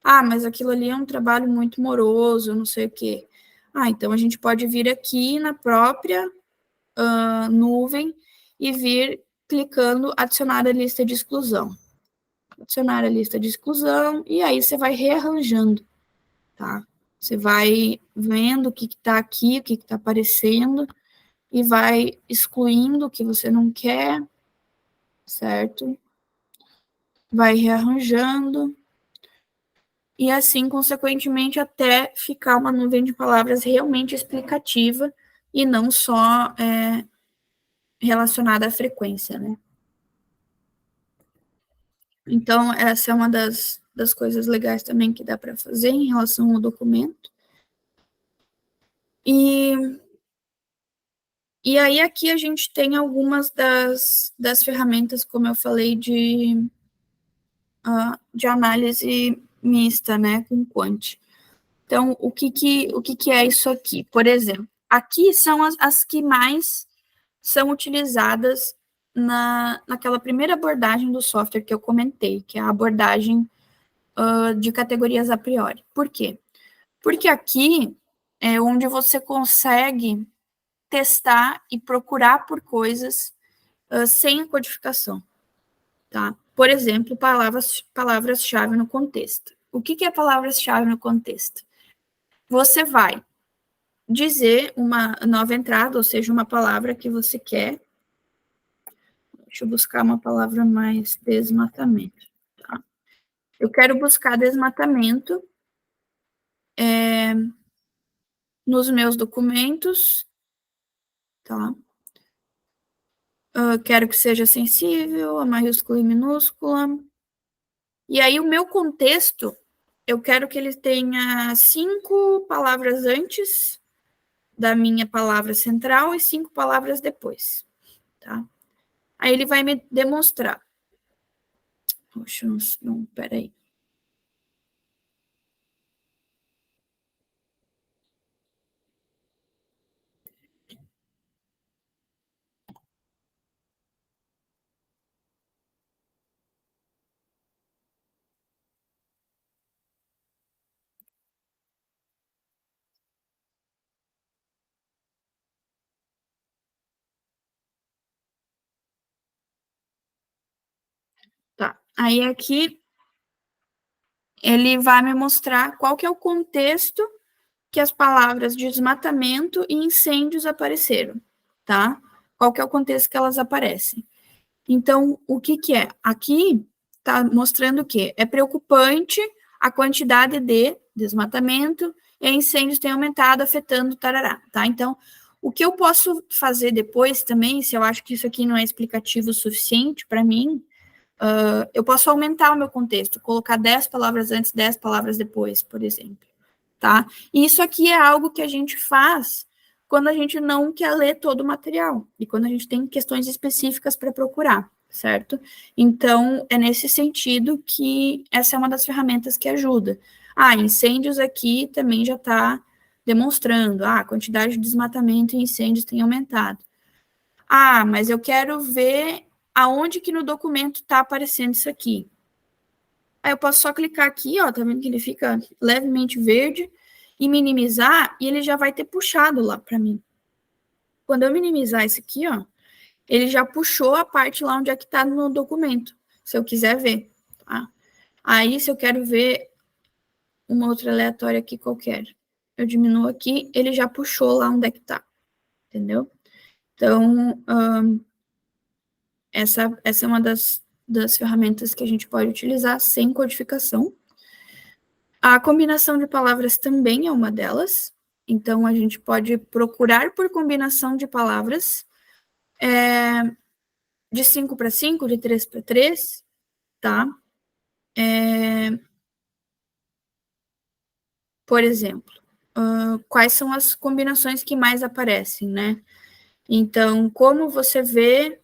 Ah, mas aquilo ali é um trabalho muito moroso, não sei o quê. Ah, então a gente pode vir aqui na própria nuvem e vir clicando adicionar a lista de exclusão. Adicionar a lista de exclusão e aí você vai rearranjando, tá? Você vai vendo o que está aqui, o que está aparecendo e vai excluindo o que você não quer, certo? Vai rearranjando e assim, consequentemente, até ficar uma nuvem de palavras realmente explicativa e não só relacionada à frequência, né? Então, essa é uma das coisas legais também que dá para fazer em relação ao documento. E aí, aqui a gente tem algumas das ferramentas, como eu falei, de análise mista, né, com quant. Então, o que é isso aqui? Por exemplo, aqui são as que mais são utilizadas naquela primeira abordagem do software que eu comentei, que é a abordagem de categorias a priori. Por quê? Porque aqui é onde você consegue testar e procurar por coisas sem a codificação, tá? Por exemplo, palavras-chave no contexto. O que é palavras-chave no contexto? Você vai dizer uma nova entrada, ou seja, uma palavra que você quer. Deixa eu buscar uma palavra mais desmatamento. Tá? Eu quero buscar desmatamento nos meus documentos, tá? Quero que seja sensível, a maiúscula e minúscula. E aí, o meu contexto, eu quero que ele tenha 5 palavras antes da minha palavra central e 5 palavras depois, tá? Aí ele vai me demonstrar. Poxa, não, peraí. Aí aqui ele vai me mostrar qual que é o contexto que as palavras desmatamento e incêndios apareceram, tá? Qual que é o contexto que elas aparecem. Então, o que que é? Aqui está mostrando que é preocupante a quantidade de desmatamento e incêndios tem aumentado, afetando o tarará, tá? Então, o que eu posso fazer depois também, se eu acho que isso aqui não é explicativo o suficiente para mim, eu posso aumentar o meu contexto, colocar 10 palavras antes, 10 palavras depois, por exemplo, tá? E isso aqui é algo que a gente faz quando a gente não quer ler todo o material e quando a gente tem questões específicas para procurar, certo? Então, é nesse sentido que essa é uma das ferramentas que ajuda. Incêndios aqui também já está demonstrando, a quantidade de desmatamento e incêndios tem aumentado. Mas eu quero ver aonde que no documento está aparecendo isso aqui. Aí eu posso só clicar aqui, ó, tá vendo que ele fica levemente verde, e minimizar, e ele já vai ter puxado lá para mim. Quando eu minimizar isso aqui, ó, ele já puxou a parte lá onde é que tá no documento, se eu quiser ver, tá? Aí, se eu quero ver uma outra aleatória aqui qualquer, eu diminuo aqui, ele já puxou lá onde é que tá, entendeu? Então, essa é uma das ferramentas que a gente pode utilizar sem codificação. A combinação de palavras também é uma delas. Então, a gente pode procurar por combinação de palavras de 5 para 5, de 3 para 3, tá? Por exemplo, quais são as combinações que mais aparecem, né? Então, como você vê...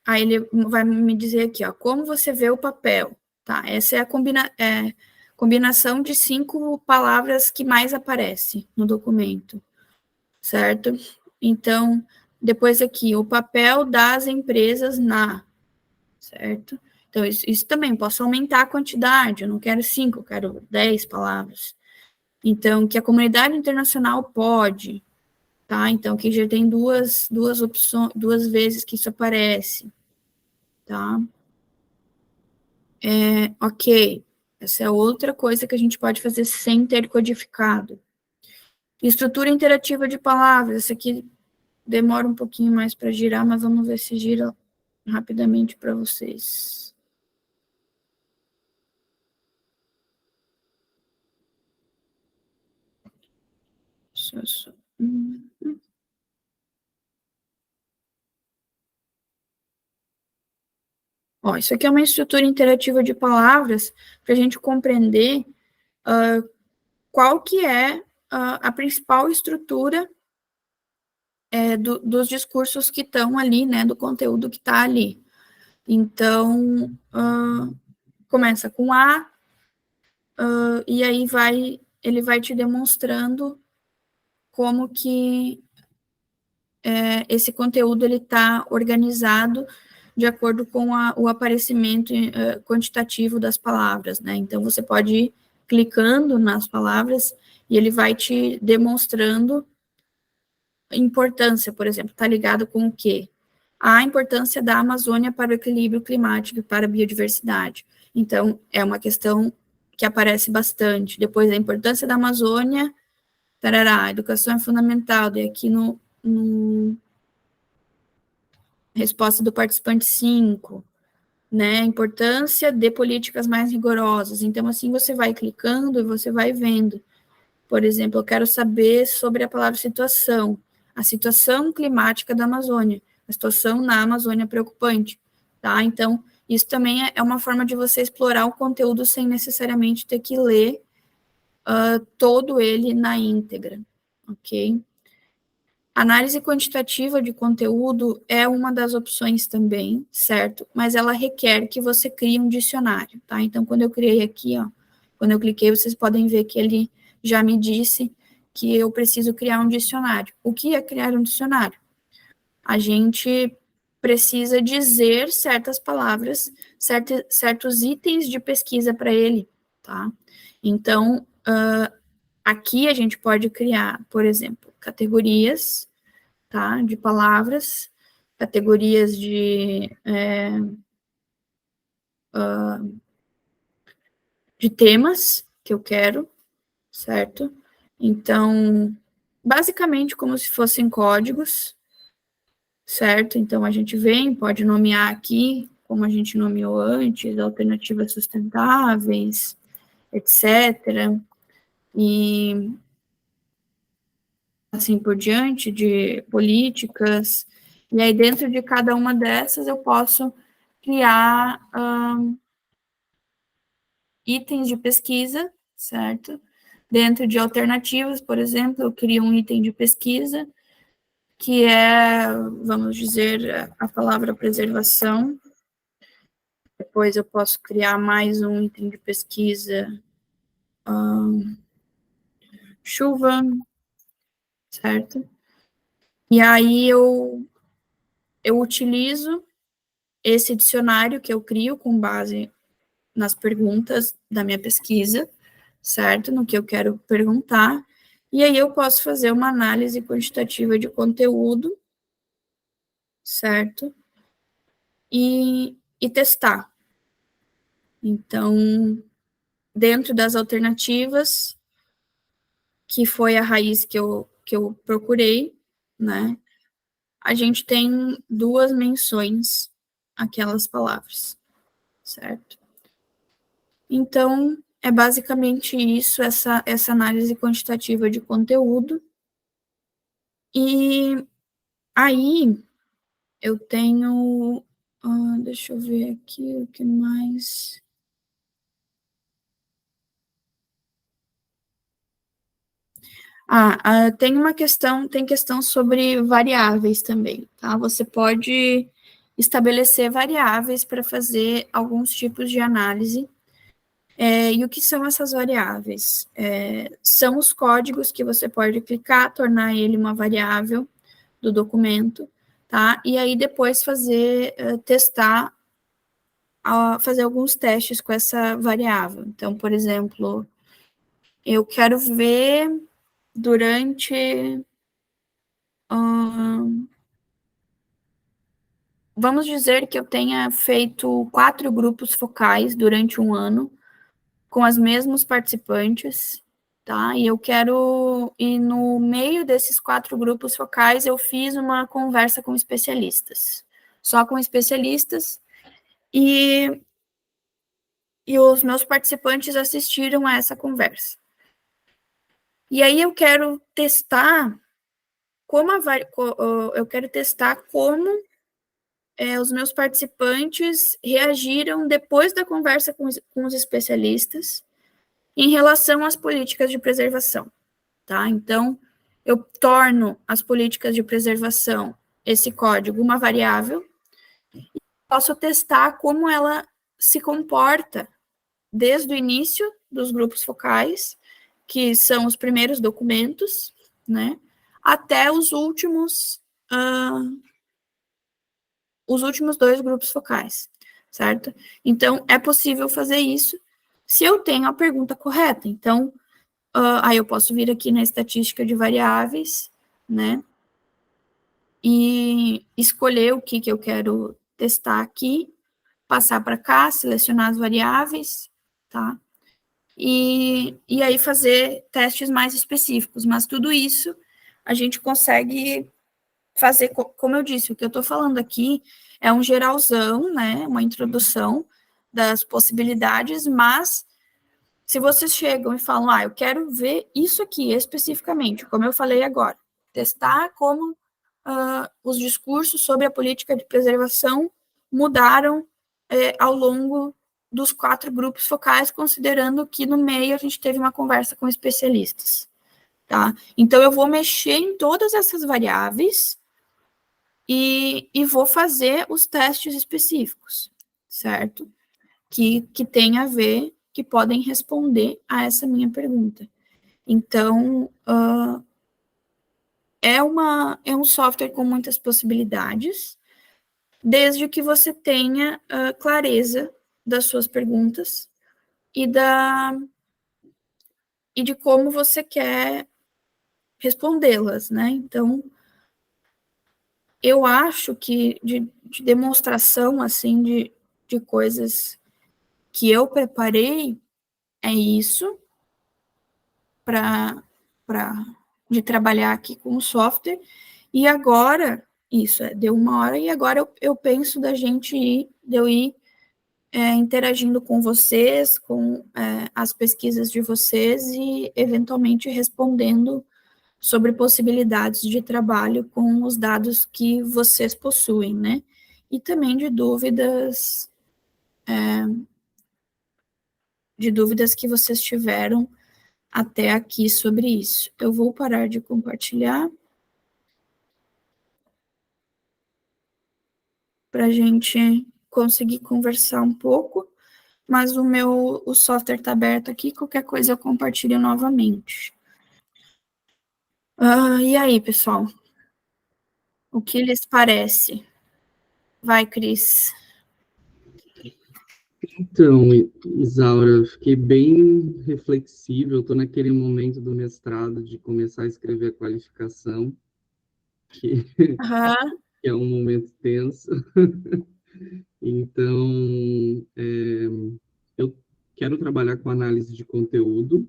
Aí ele vai me dizer aqui, ó, como você vê o papel, tá? Essa é a combinação de 5 palavras que mais aparece no documento, certo? Então, depois aqui, o papel das empresas certo? Então, isso também, posso aumentar a quantidade, eu não quero 5, eu quero 10 palavras. Então, que a comunidade internacional pode, tá? Então, que já tem duas opções, 2 vezes que isso aparece, tá? Ok, essa é outra coisa que a gente pode fazer sem ter codificado. Estrutura interativa de palavras, essa aqui demora um pouquinho mais para girar, mas vamos ver se gira rapidamente para vocês. Ó, isso aqui é uma estrutura interativa de palavras para a gente compreender qual que é a principal estrutura dos discursos que estão ali, né, do conteúdo que está ali. Então, começa com A, e aí ele vai te demonstrando como que esse conteúdo ele está organizado de acordo com o aparecimento quantitativo das palavras, né? Então, você pode ir clicando nas palavras e ele vai te demonstrando importância, por exemplo, está ligado com o quê? A importância da Amazônia para o equilíbrio climático e para a biodiversidade. Então, é uma questão que aparece bastante. Depois, a importância da Amazônia, tarará, educação é fundamental, daí aqui no resposta do participante 5, né, importância de políticas mais rigorosas. Então, assim, você vai clicando e você vai vendo. Por exemplo, eu quero saber sobre a palavra situação, a situação climática da Amazônia, a situação na Amazônia preocupante, tá? Então, isso também é uma forma de você explorar o conteúdo sem necessariamente ter que ler todo ele na íntegra, ok? Análise quantitativa de conteúdo é uma das opções também, certo? Mas ela requer que você crie um dicionário, tá? Então, quando eu criei aqui, ó, quando eu cliquei, vocês podem ver que ele já me disse que eu preciso criar um dicionário. O que é criar um dicionário? A gente precisa dizer certas palavras, certos itens de pesquisa para ele, tá? Então, aqui a gente pode criar, por exemplo, categorias, tá, de palavras, categorias de temas que eu quero, certo? Então, basicamente como se fossem códigos, certo? Então, a gente vem, pode nomear aqui, como a gente nomeou antes, alternativas sustentáveis, etc. E assim por diante, de políticas. E aí, dentro de cada uma dessas, eu posso criar itens de pesquisa, certo? Dentro de alternativas, por exemplo, eu crio um item de pesquisa, que é, vamos dizer, a palavra preservação. Depois eu posso criar mais um item de pesquisa, chuva, certo? E aí eu utilizo esse dicionário que eu crio com base nas perguntas da minha pesquisa, certo? No que eu quero perguntar. E aí eu posso fazer uma análise quantitativa de conteúdo, certo? E testar. Então, dentro das alternativas, que foi a raiz que eu procurei, né? A gente tem duas menções aquelas palavras, certo? Então, é basicamente isso, essa análise quantitativa de conteúdo. E aí, eu tenho... deixa eu ver aqui o que mais... tem questão sobre variáveis também, tá? Você pode estabelecer variáveis para fazer alguns tipos de análise. E o que são essas variáveis? São os códigos que você pode clicar, tornar ele uma variável do documento, tá? E aí depois testar, fazer alguns testes com essa variável. Então, por exemplo, eu quero ver durante... vamos dizer que eu tenha feito 4 grupos focais durante um ano, com os mesmos participantes, tá? E eu quero... E no meio desses 4 grupos focais, eu fiz uma conversa com especialistas. Só com especialistas. E os meus participantes assistiram a essa conversa. E aí eu quero testar eu quero testar como os meus participantes reagiram depois da conversa com os especialistas em relação às políticas de preservação, tá? Então, eu torno as políticas de preservação, esse código, uma variável, e posso testar como ela se comporta desde o início dos grupos focais, que são os primeiros documentos, né, até os últimos 2 grupos focais, certo? Então, é possível fazer isso se eu tenho a pergunta correta. Então, aí eu posso vir aqui na estatística de variáveis, né, e escolher o que eu quero testar aqui, passar para cá, selecionar as variáveis, tá? E aí fazer testes mais específicos, mas tudo isso a gente consegue fazer, como eu disse, o que eu estou falando aqui é um geralzão, né, uma introdução das possibilidades, mas se vocês chegam e falam, eu quero ver isso aqui especificamente, como eu falei agora, testar como os discursos sobre a política de preservação mudaram ao longo dos 4 grupos focais, considerando que no meio a gente teve uma conversa com especialistas, tá? Então, eu vou mexer em todas essas variáveis e vou fazer os testes específicos, certo? Que tem a ver, que podem responder a essa minha pergunta. Então, é um software com muitas possibilidades, desde que você tenha clareza das suas perguntas e de como você quer respondê-las, né? Então, eu acho que de demonstração, assim, de coisas que eu preparei, é isso, de trabalhar aqui com o software, e agora, deu 1 hora, e agora eu penso de eu ir interagindo com vocês, com as pesquisas de vocês, e eventualmente respondendo sobre possibilidades de trabalho com os dados que vocês possuem, né? E também de dúvidas que vocês tiveram até aqui sobre isso. Eu vou parar de compartilhar para a gente conseguir conversar um pouco, mas o software está aberto aqui, qualquer coisa eu compartilho novamente. E aí, pessoal? O que lhes parece? Vai, Cris. Então, Isaura, eu fiquei bem reflexível, estou naquele momento do mestrado de começar a escrever a qualificação, que é um momento tenso. Então, eu quero trabalhar com análise de conteúdo,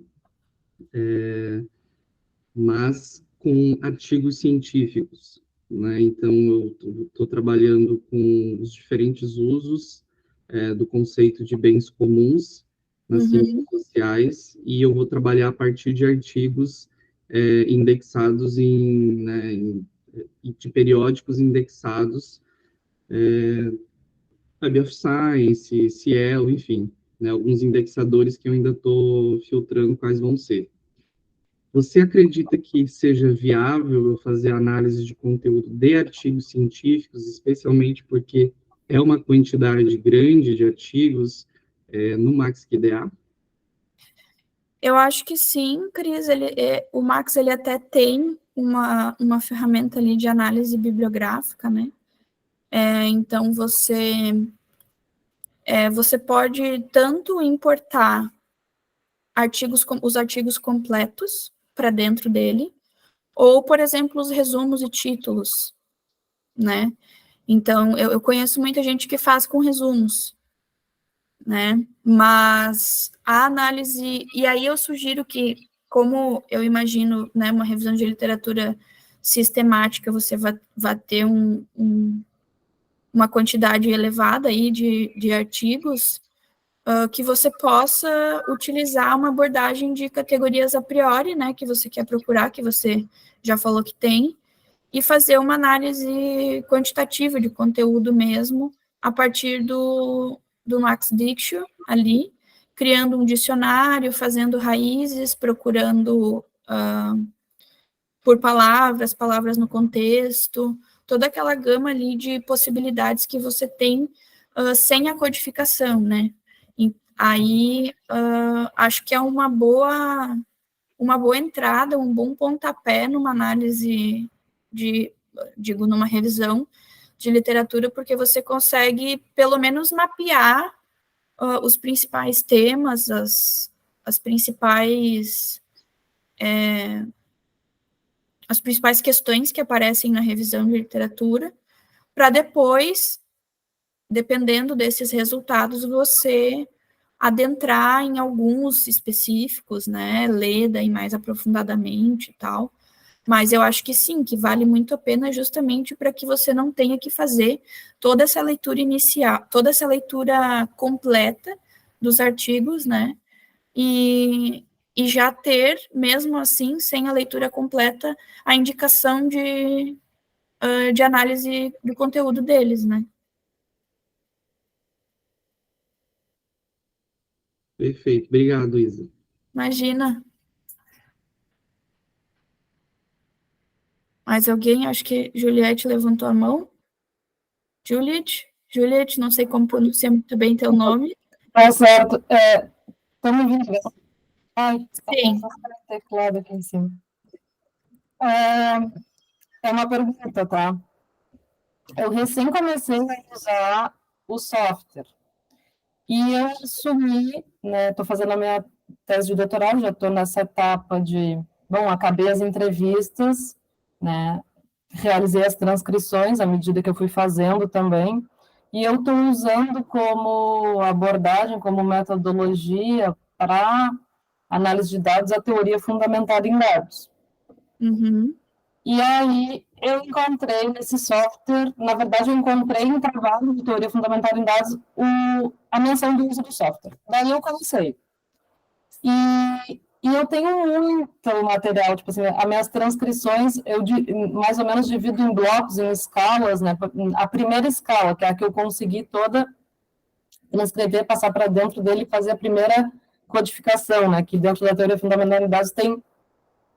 mas com artigos científicos, né? Então, eu estou trabalhando com os diferentes usos do conceito de bens comuns nas ciências sociais, e eu vou trabalhar a partir de artigos indexados de periódicos indexados, Web of Science, Cielo, enfim, né, alguns indexadores que eu ainda estou filtrando quais vão ser. Você acredita que seja viável eu fazer análise de conteúdo de artigos científicos, especialmente porque é uma quantidade grande de artigos no MaxQDA? Eu acho que sim, Cris. O Max ele até tem uma ferramenta ali de análise bibliográfica, né? Então, você pode tanto importar os artigos completos para dentro dele, ou, por exemplo, os resumos e títulos, né? Então, eu conheço muita gente que faz com resumos, né? Mas a análise... E aí eu sugiro que, como eu imagino, né, uma revisão de literatura sistemática, você vai ter uma quantidade elevada aí de artigos, que você possa utilizar uma abordagem de categorias a priori, né, que você quer procurar, que você já falou que tem, e fazer uma análise quantitativa de conteúdo mesmo, a partir do Max Diction ali, criando um dicionário, fazendo raízes, procurando por palavras no contexto, toda aquela gama ali de possibilidades que você tem sem a codificação, né? E aí, acho que é uma boa entrada, um bom pontapé numa análise numa revisão de literatura, porque você consegue, pelo menos, mapear os principais temas, as principais questões que aparecem na revisão de literatura, para depois, dependendo desses resultados, você adentrar em alguns específicos, né, ler daí mais aprofundadamente e tal. Mas eu acho que sim, que vale muito a pena justamente para que você não tenha que fazer toda essa leitura inicial, toda essa leitura completa dos artigos, né, e já ter, mesmo assim, sem a leitura completa, a indicação de análise do conteúdo deles, né. Perfeito. Obrigado, Isa. Imagina. Mais alguém? Acho que Juliette levantou a mão. Juliette, não sei como pronunciar muito bem teu nome. Tá certo. Estão me ouvindo? Ai, sim. Teclado aqui em cima. É uma pergunta, tá? Eu recém comecei a usar o software. E eu assumi, né? Estou fazendo a minha tese de doutorado, já estou nessa etapa acabei as entrevistas, né? realizei as transcrições à medida que eu fui fazendo também, e eu estou usando como abordagem, como metodologia para análise de dados a teoria fundamentada em dados. Uhum. E aí eu encontrei nesse software, na verdade eu encontrei em trabalho de teoria fundamentada em dados a menção do uso do software. Daí eu comecei. E eu tenho muito material, tipo assim, as minhas transcrições, eu mais ou menos divido em blocos, em escalas, né? A primeira escala, que é a que eu consegui toda transcrever, passar para dentro dele e fazer a primeira codificação, né? Que dentro da teoria fundamental de dados tem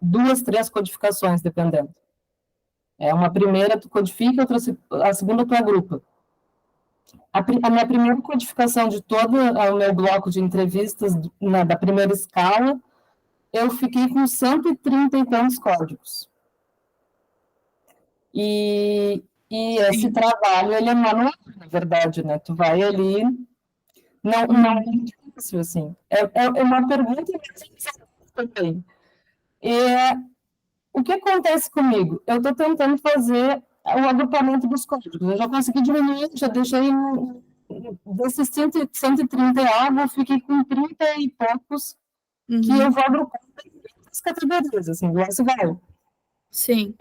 2, 3 codificações, dependendo. Uma primeira tu codifica, a segunda tu agrupa. A minha primeira codificação de todo o meu bloco de entrevistas da primeira escala, eu fiquei com 130 e tantos códigos. E esse trabalho, ele é manual, na verdade, né? Tu vai ali, não é muito difícil, assim. É uma pergunta também. O que acontece comigo? Eu estou tentando fazer o agrupamento dos códigos. Eu já consegui diminuir, já deixei desses 130 algo, eu fiquei com 30 e poucos que eu vou agrupar as categorias, assim, do SQL. Sim.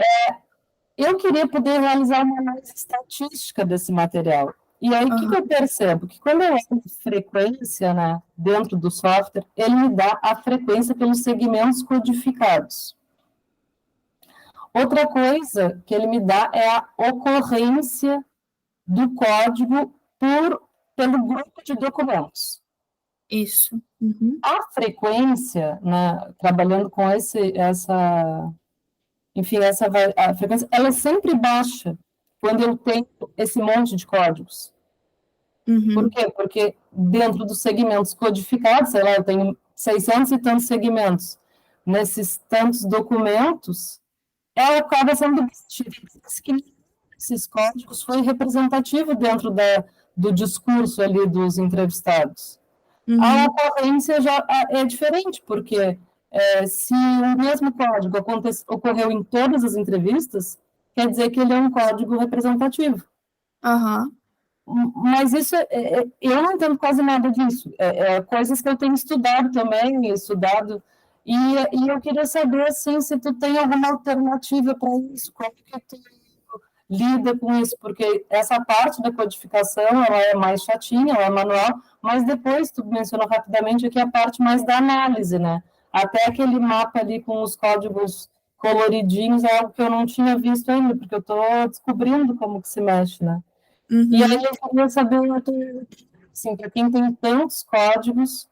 Eu queria poder realizar uma análise estatística desse material. E aí, o que eu percebo? Que quando eu olho frequência, né, dentro do software, ele me dá a frequência pelos segmentos codificados. Outra coisa que ele me dá é a ocorrência do código pelo grupo de documentos. Isso. Uhum. A frequência, né, trabalhando com a frequência, ela é sempre baixa quando eu tenho esse monte de códigos. Uhum. Por quê? Porque dentro dos segmentos codificados, sei lá, eu tenho 600 e tantos segmentos. Nesses tantos documentos, ela acaba sendo esses códigos foi representativo dentro do discurso ali dos entrevistados. A ocorrência já é diferente, porque se o mesmo código ocorreu em todas as entrevistas, quer dizer que ele é um código representativo. Mas isso, eu não entendo quase nada disso. Coisas que eu tenho estudado também, e eu queria saber, assim, se tu tem alguma alternativa para isso, como que tu lida com isso, porque essa parte da codificação, ela é mais chatinha, ela é manual, mas depois, tu mencionou rapidamente aqui a parte mais da análise, né? Até aquele mapa ali com os códigos coloridinhos é algo que eu não tinha visto ainda, porque eu estou descobrindo como que se mexe, né? E aí eu queria saber, assim, para quem tem tantos códigos,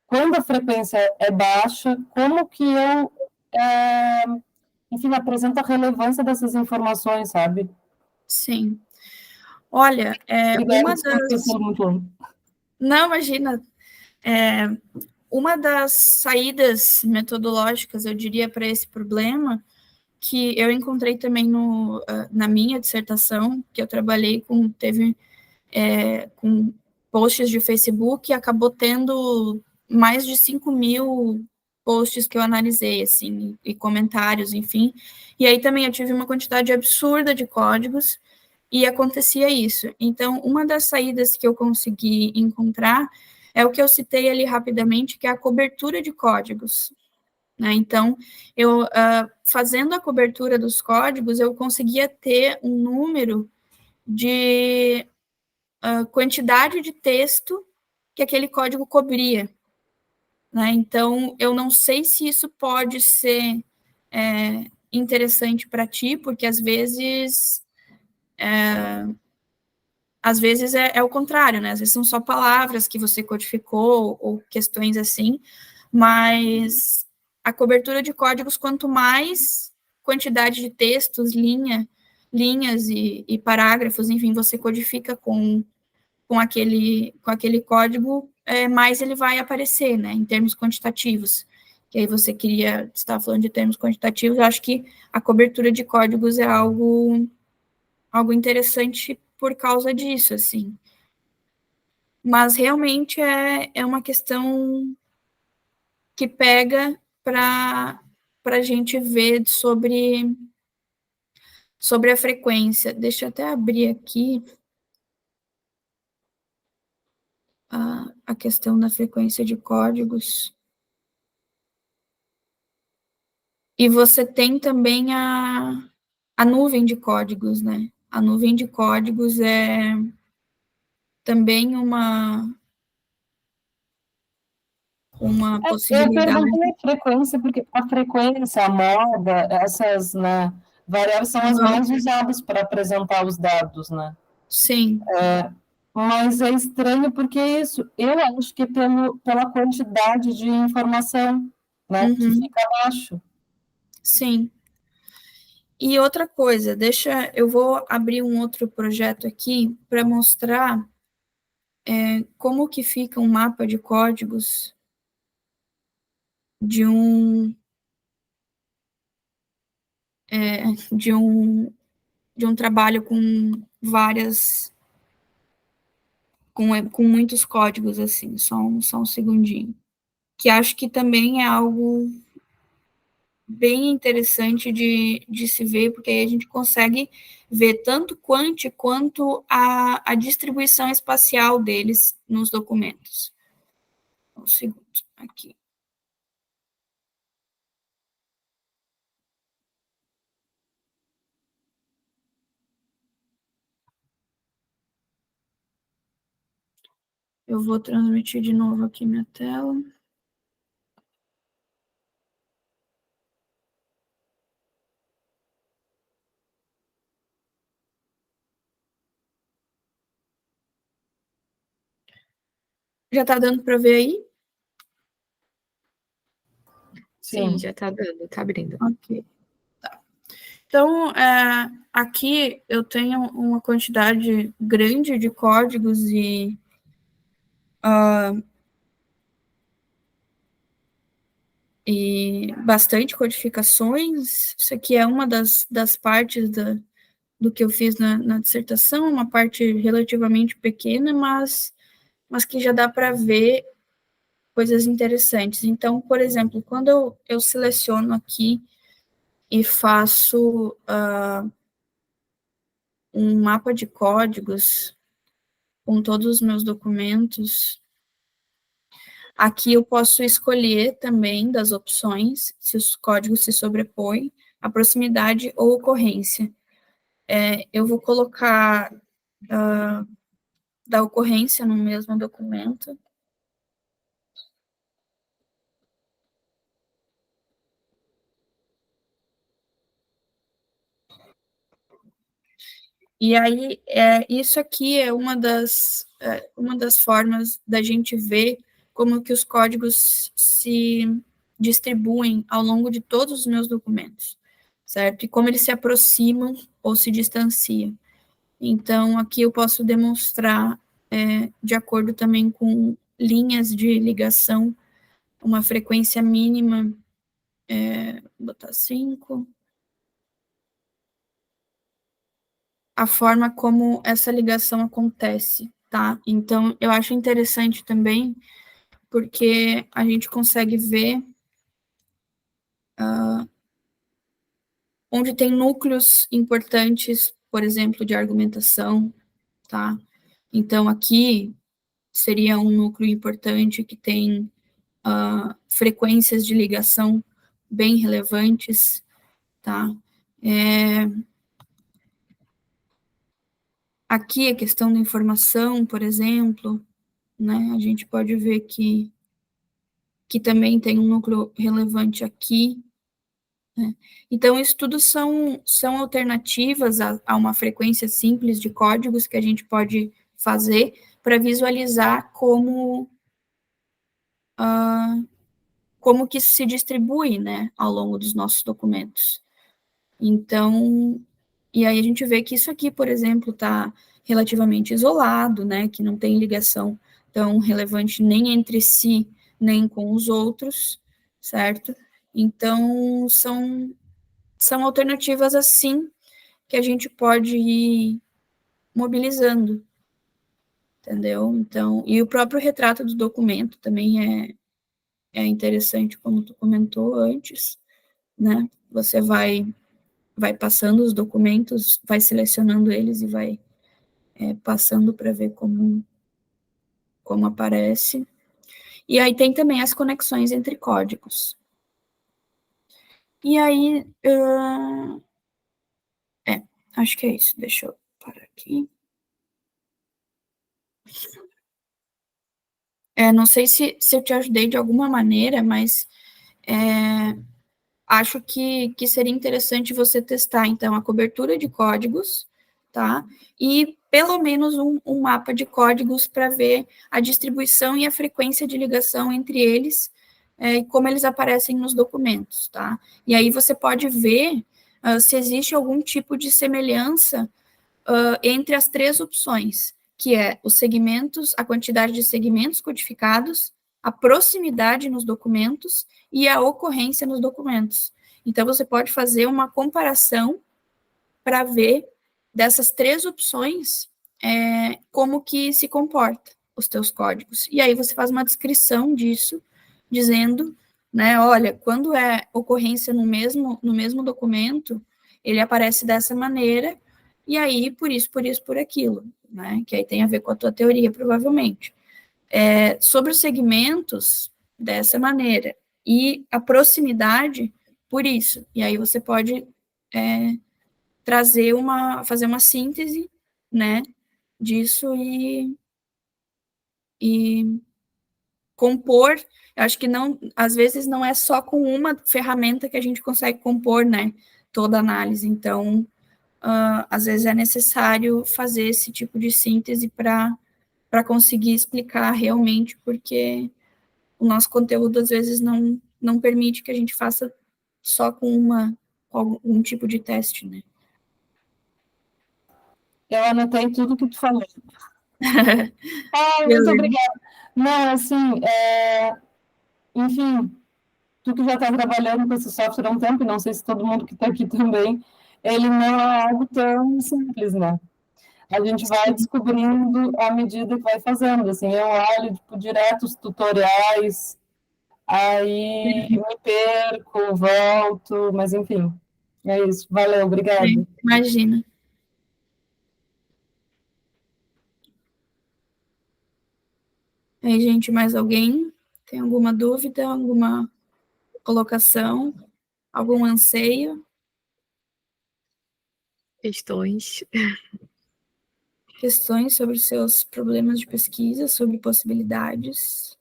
quando a frequência é baixa, como que eu, enfim, apresento a relevância dessas informações, sabe? Sim. Olha, uma das... Não, imagina. Uma das saídas metodológicas, eu diria, para esse problema, que eu encontrei também na minha dissertação, que eu trabalhei com posts de Facebook, e acabou tendo mais de 5.000 posts que eu analisei, assim, e comentários, enfim. E aí também eu tive uma quantidade absurda de códigos, e acontecia isso. Então, uma das saídas que eu consegui encontrar é o que eu citei ali rapidamente, que é a cobertura de códigos. Né? Então, eu fazendo a cobertura dos códigos, eu conseguia ter um número de quantidade de texto que aquele código cobria. Né? Então, eu não sei se isso pode ser interessante para ti, porque às vezes é o contrário, né? Às vezes são só palavras que você codificou ou questões assim, mas a cobertura de códigos, quanto mais quantidade de textos, linhas e parágrafos, enfim, você codifica com aquele código, mais ele vai aparecer, né, em termos quantitativos. Que aí você estava falando de termos quantitativos, eu acho que a cobertura de códigos é algo interessante por causa disso, assim. Mas realmente é uma questão que pega para a gente ver sobre Sobre a frequência, deixa eu até abrir aqui a questão da frequência de códigos. E você tem também a nuvem de códigos, né? A nuvem de códigos é também uma Eu possibilidade. perguntei a frequência, porque a frequência, a moda, essas, né, variáveis são as mais usadas para apresentar os dados, né? Sim. Mas é estranho porque isso, eu acho que pela quantidade de informação, né, que fica abaixo. Sim. E outra coisa, eu vou abrir um outro projeto aqui para mostrar como que fica um mapa de códigos de um trabalho com várias com muitos códigos assim, só um segundinho. Que acho que também é algo bem interessante de se ver, porque aí a gente consegue ver tanto quant quanto a distribuição espacial deles nos documentos. Um segundo, aqui. Eu vou transmitir de novo aqui minha tela. Já está dando para ver aí? Sim, já está dando, está abrindo. Ok. Tá. Então, aqui eu tenho uma quantidade grande de códigos e bastante codificações. Isso aqui é uma das partes do que eu fiz na dissertação, uma parte relativamente pequena, mas que já dá para ver coisas interessantes. Então, por exemplo, quando eu seleciono aqui e faço um mapa de códigos com todos os meus documentos, aqui eu posso escolher também das opções, se os códigos se sobrepõem, a proximidade ou ocorrência. Eu vou colocar da ocorrência no mesmo documento. E aí, isso aqui é uma das formas da gente ver como que os códigos se distribuem ao longo de todos os meus documentos, certo? E como eles se aproximam ou se distanciam. Então, aqui eu posso demonstrar, de acordo também com linhas de ligação, uma frequência mínima, vou botar 5, a forma como essa ligação acontece, tá? Então, eu acho interessante também, porque a gente consegue ver onde tem núcleos importantes, por exemplo, de argumentação, tá? Então, aqui seria um núcleo importante que tem frequências de ligação bem relevantes, tá? Aqui a questão da informação, por exemplo, né? A gente pode ver que também tem um núcleo relevante aqui, né? Então, isso tudo são alternativas a uma frequência simples de códigos que a gente pode fazer para visualizar como que isso se distribui, né, ao longo dos nossos documentos. Então, e aí a gente vê que isso aqui, por exemplo, está relativamente isolado, né, que não tem ligação tão relevante nem entre si, nem com os outros, certo? Então, são alternativas assim que a gente pode ir mobilizando, entendeu? Então, e o próprio retrato do documento também é interessante, como tu comentou antes, né? Você vai vai passando os documentos, vai selecionando eles e vai passando para ver como aparece. E aí tem também as conexões entre códigos. E aí, acho que é isso. Deixa eu parar aqui. Não sei se eu te ajudei de alguma maneira, mas acho que seria interessante você testar, então, a cobertura de códigos, tá? E pelo menos um mapa de códigos para ver a distribuição e a frequência de ligação entre eles, e como eles aparecem nos documentos, tá? E aí você pode ver se existe algum tipo de semelhança entre as três opções, que é os segmentos, a quantidade de segmentos codificados, a proximidade nos documentos e a ocorrência nos documentos. Então, você pode fazer uma comparação para ver dessas três opções como que se comporta os teus códigos. E aí você faz uma descrição disso, dizendo, né, olha, quando é ocorrência no mesmo documento, ele aparece dessa maneira, e aí, por isso, por aquilo, né, que aí tem a ver com a tua teoria, provavelmente. Sobre os segmentos, dessa maneira, e a proximidade, por isso. E aí você pode fazer uma síntese, né, disso e compor. Eu acho que não, às vezes não é só com uma ferramenta que a gente consegue compor, né, toda a análise. Então, às vezes é necessário fazer esse tipo de síntese para conseguir explicar realmente, porque o nosso conteúdo às vezes não permite que a gente faça só com algum tipo de teste, né? Eu anotei tudo que tu falou. Muito obrigada. Não, assim, enfim, tu que já está trabalhando com esse software há um tempo, não sei se todo mundo que está aqui também, ele não é algo tão simples, né? A gente vai descobrindo à medida que vai fazendo, assim, eu olho, tipo, direto os tutoriais, aí me perco, volto, mas enfim, é isso. Valeu, obrigada. Imagina. Aí, gente, mais alguém? Tem alguma dúvida, alguma colocação, algum anseio? Questões. Questões sobre seus problemas de pesquisa, sobre possibilidades?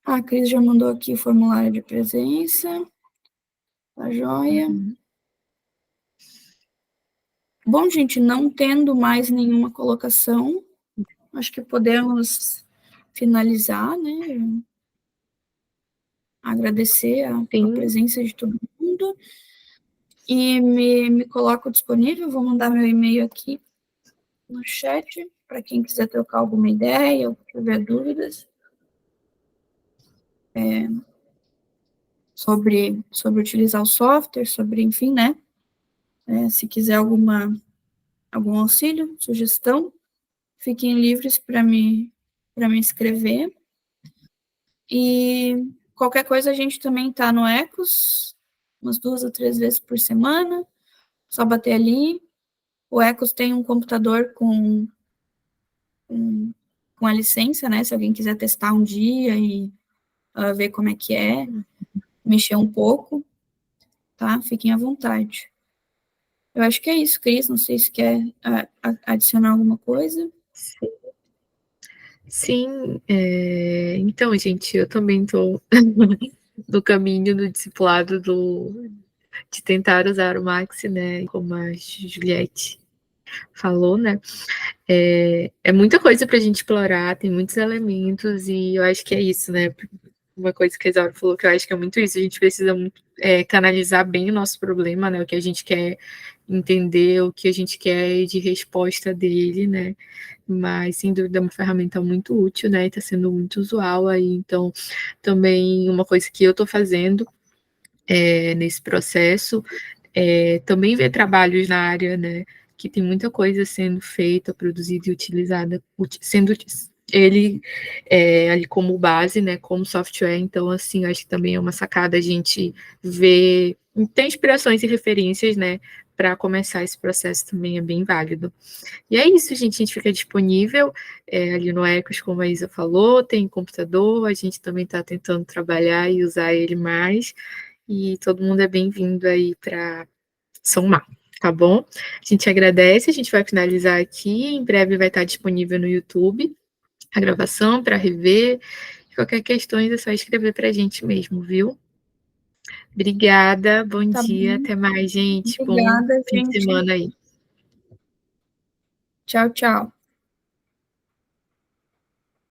A Cris já mandou aqui o formulário de presença. Tá joia. Bom, gente, não tendo mais nenhuma colocação, acho que podemos finalizar, né? Agradecer a presença de todo mundo. E me coloco disponível, vou mandar meu e-mail aqui no chat, para quem quiser trocar alguma ideia ou tiver dúvidas sobre utilizar o software, sobre, enfim, né? Se quiser algum auxílio, sugestão, fiquem livres para me escrever. E qualquer coisa a gente também está no Ecos, umas 2 ou 3 vezes por semana, só bater ali. O Ecos tem um computador com a licença, né? Se alguém quiser testar um dia e ver como é que é, mexer um pouco, tá? Fiquem à vontade. Eu acho que é isso, Cris. Não sei se quer adicionar alguma coisa. Sim, então, gente, eu também estou no caminho do discipulado de tentar usar o Maxi, né? Como a Juliette falou, né? É muita coisa para a gente explorar, tem muitos elementos, e eu acho que é isso, né? Uma coisa que a Isaura falou que eu acho que é muito isso, a gente precisa muito, canalizar bem o nosso problema, né? O que a gente quer entender, o que a gente quer de resposta dele, né? Mas, sem dúvida, é uma ferramenta muito útil, né? E está sendo muito usual aí. Então, também uma coisa que eu estou fazendo nesse processo também ver trabalhos na área, né? que tem muita coisa sendo feita, produzida e utilizada, sendo ele ali como base, né, como software. Então, assim, eu acho que também é uma sacada a gente ver, ter inspirações e referências, né, para começar esse processo também é bem válido. E é isso, gente, a gente fica disponível ali no Ecos, como a Isa falou, tem computador, a gente também está tentando trabalhar e usar ele mais, e todo mundo é bem-vindo aí para somar, tá bom? A gente agradece, a gente vai finalizar aqui, em breve vai estar disponível no YouTube a gravação para rever, qualquer questão é só escrever para a gente mesmo, viu? Obrigada, bom dia, até mais, gente. Obrigada, Bom fim de gente. semana aí. Tchau, tchau.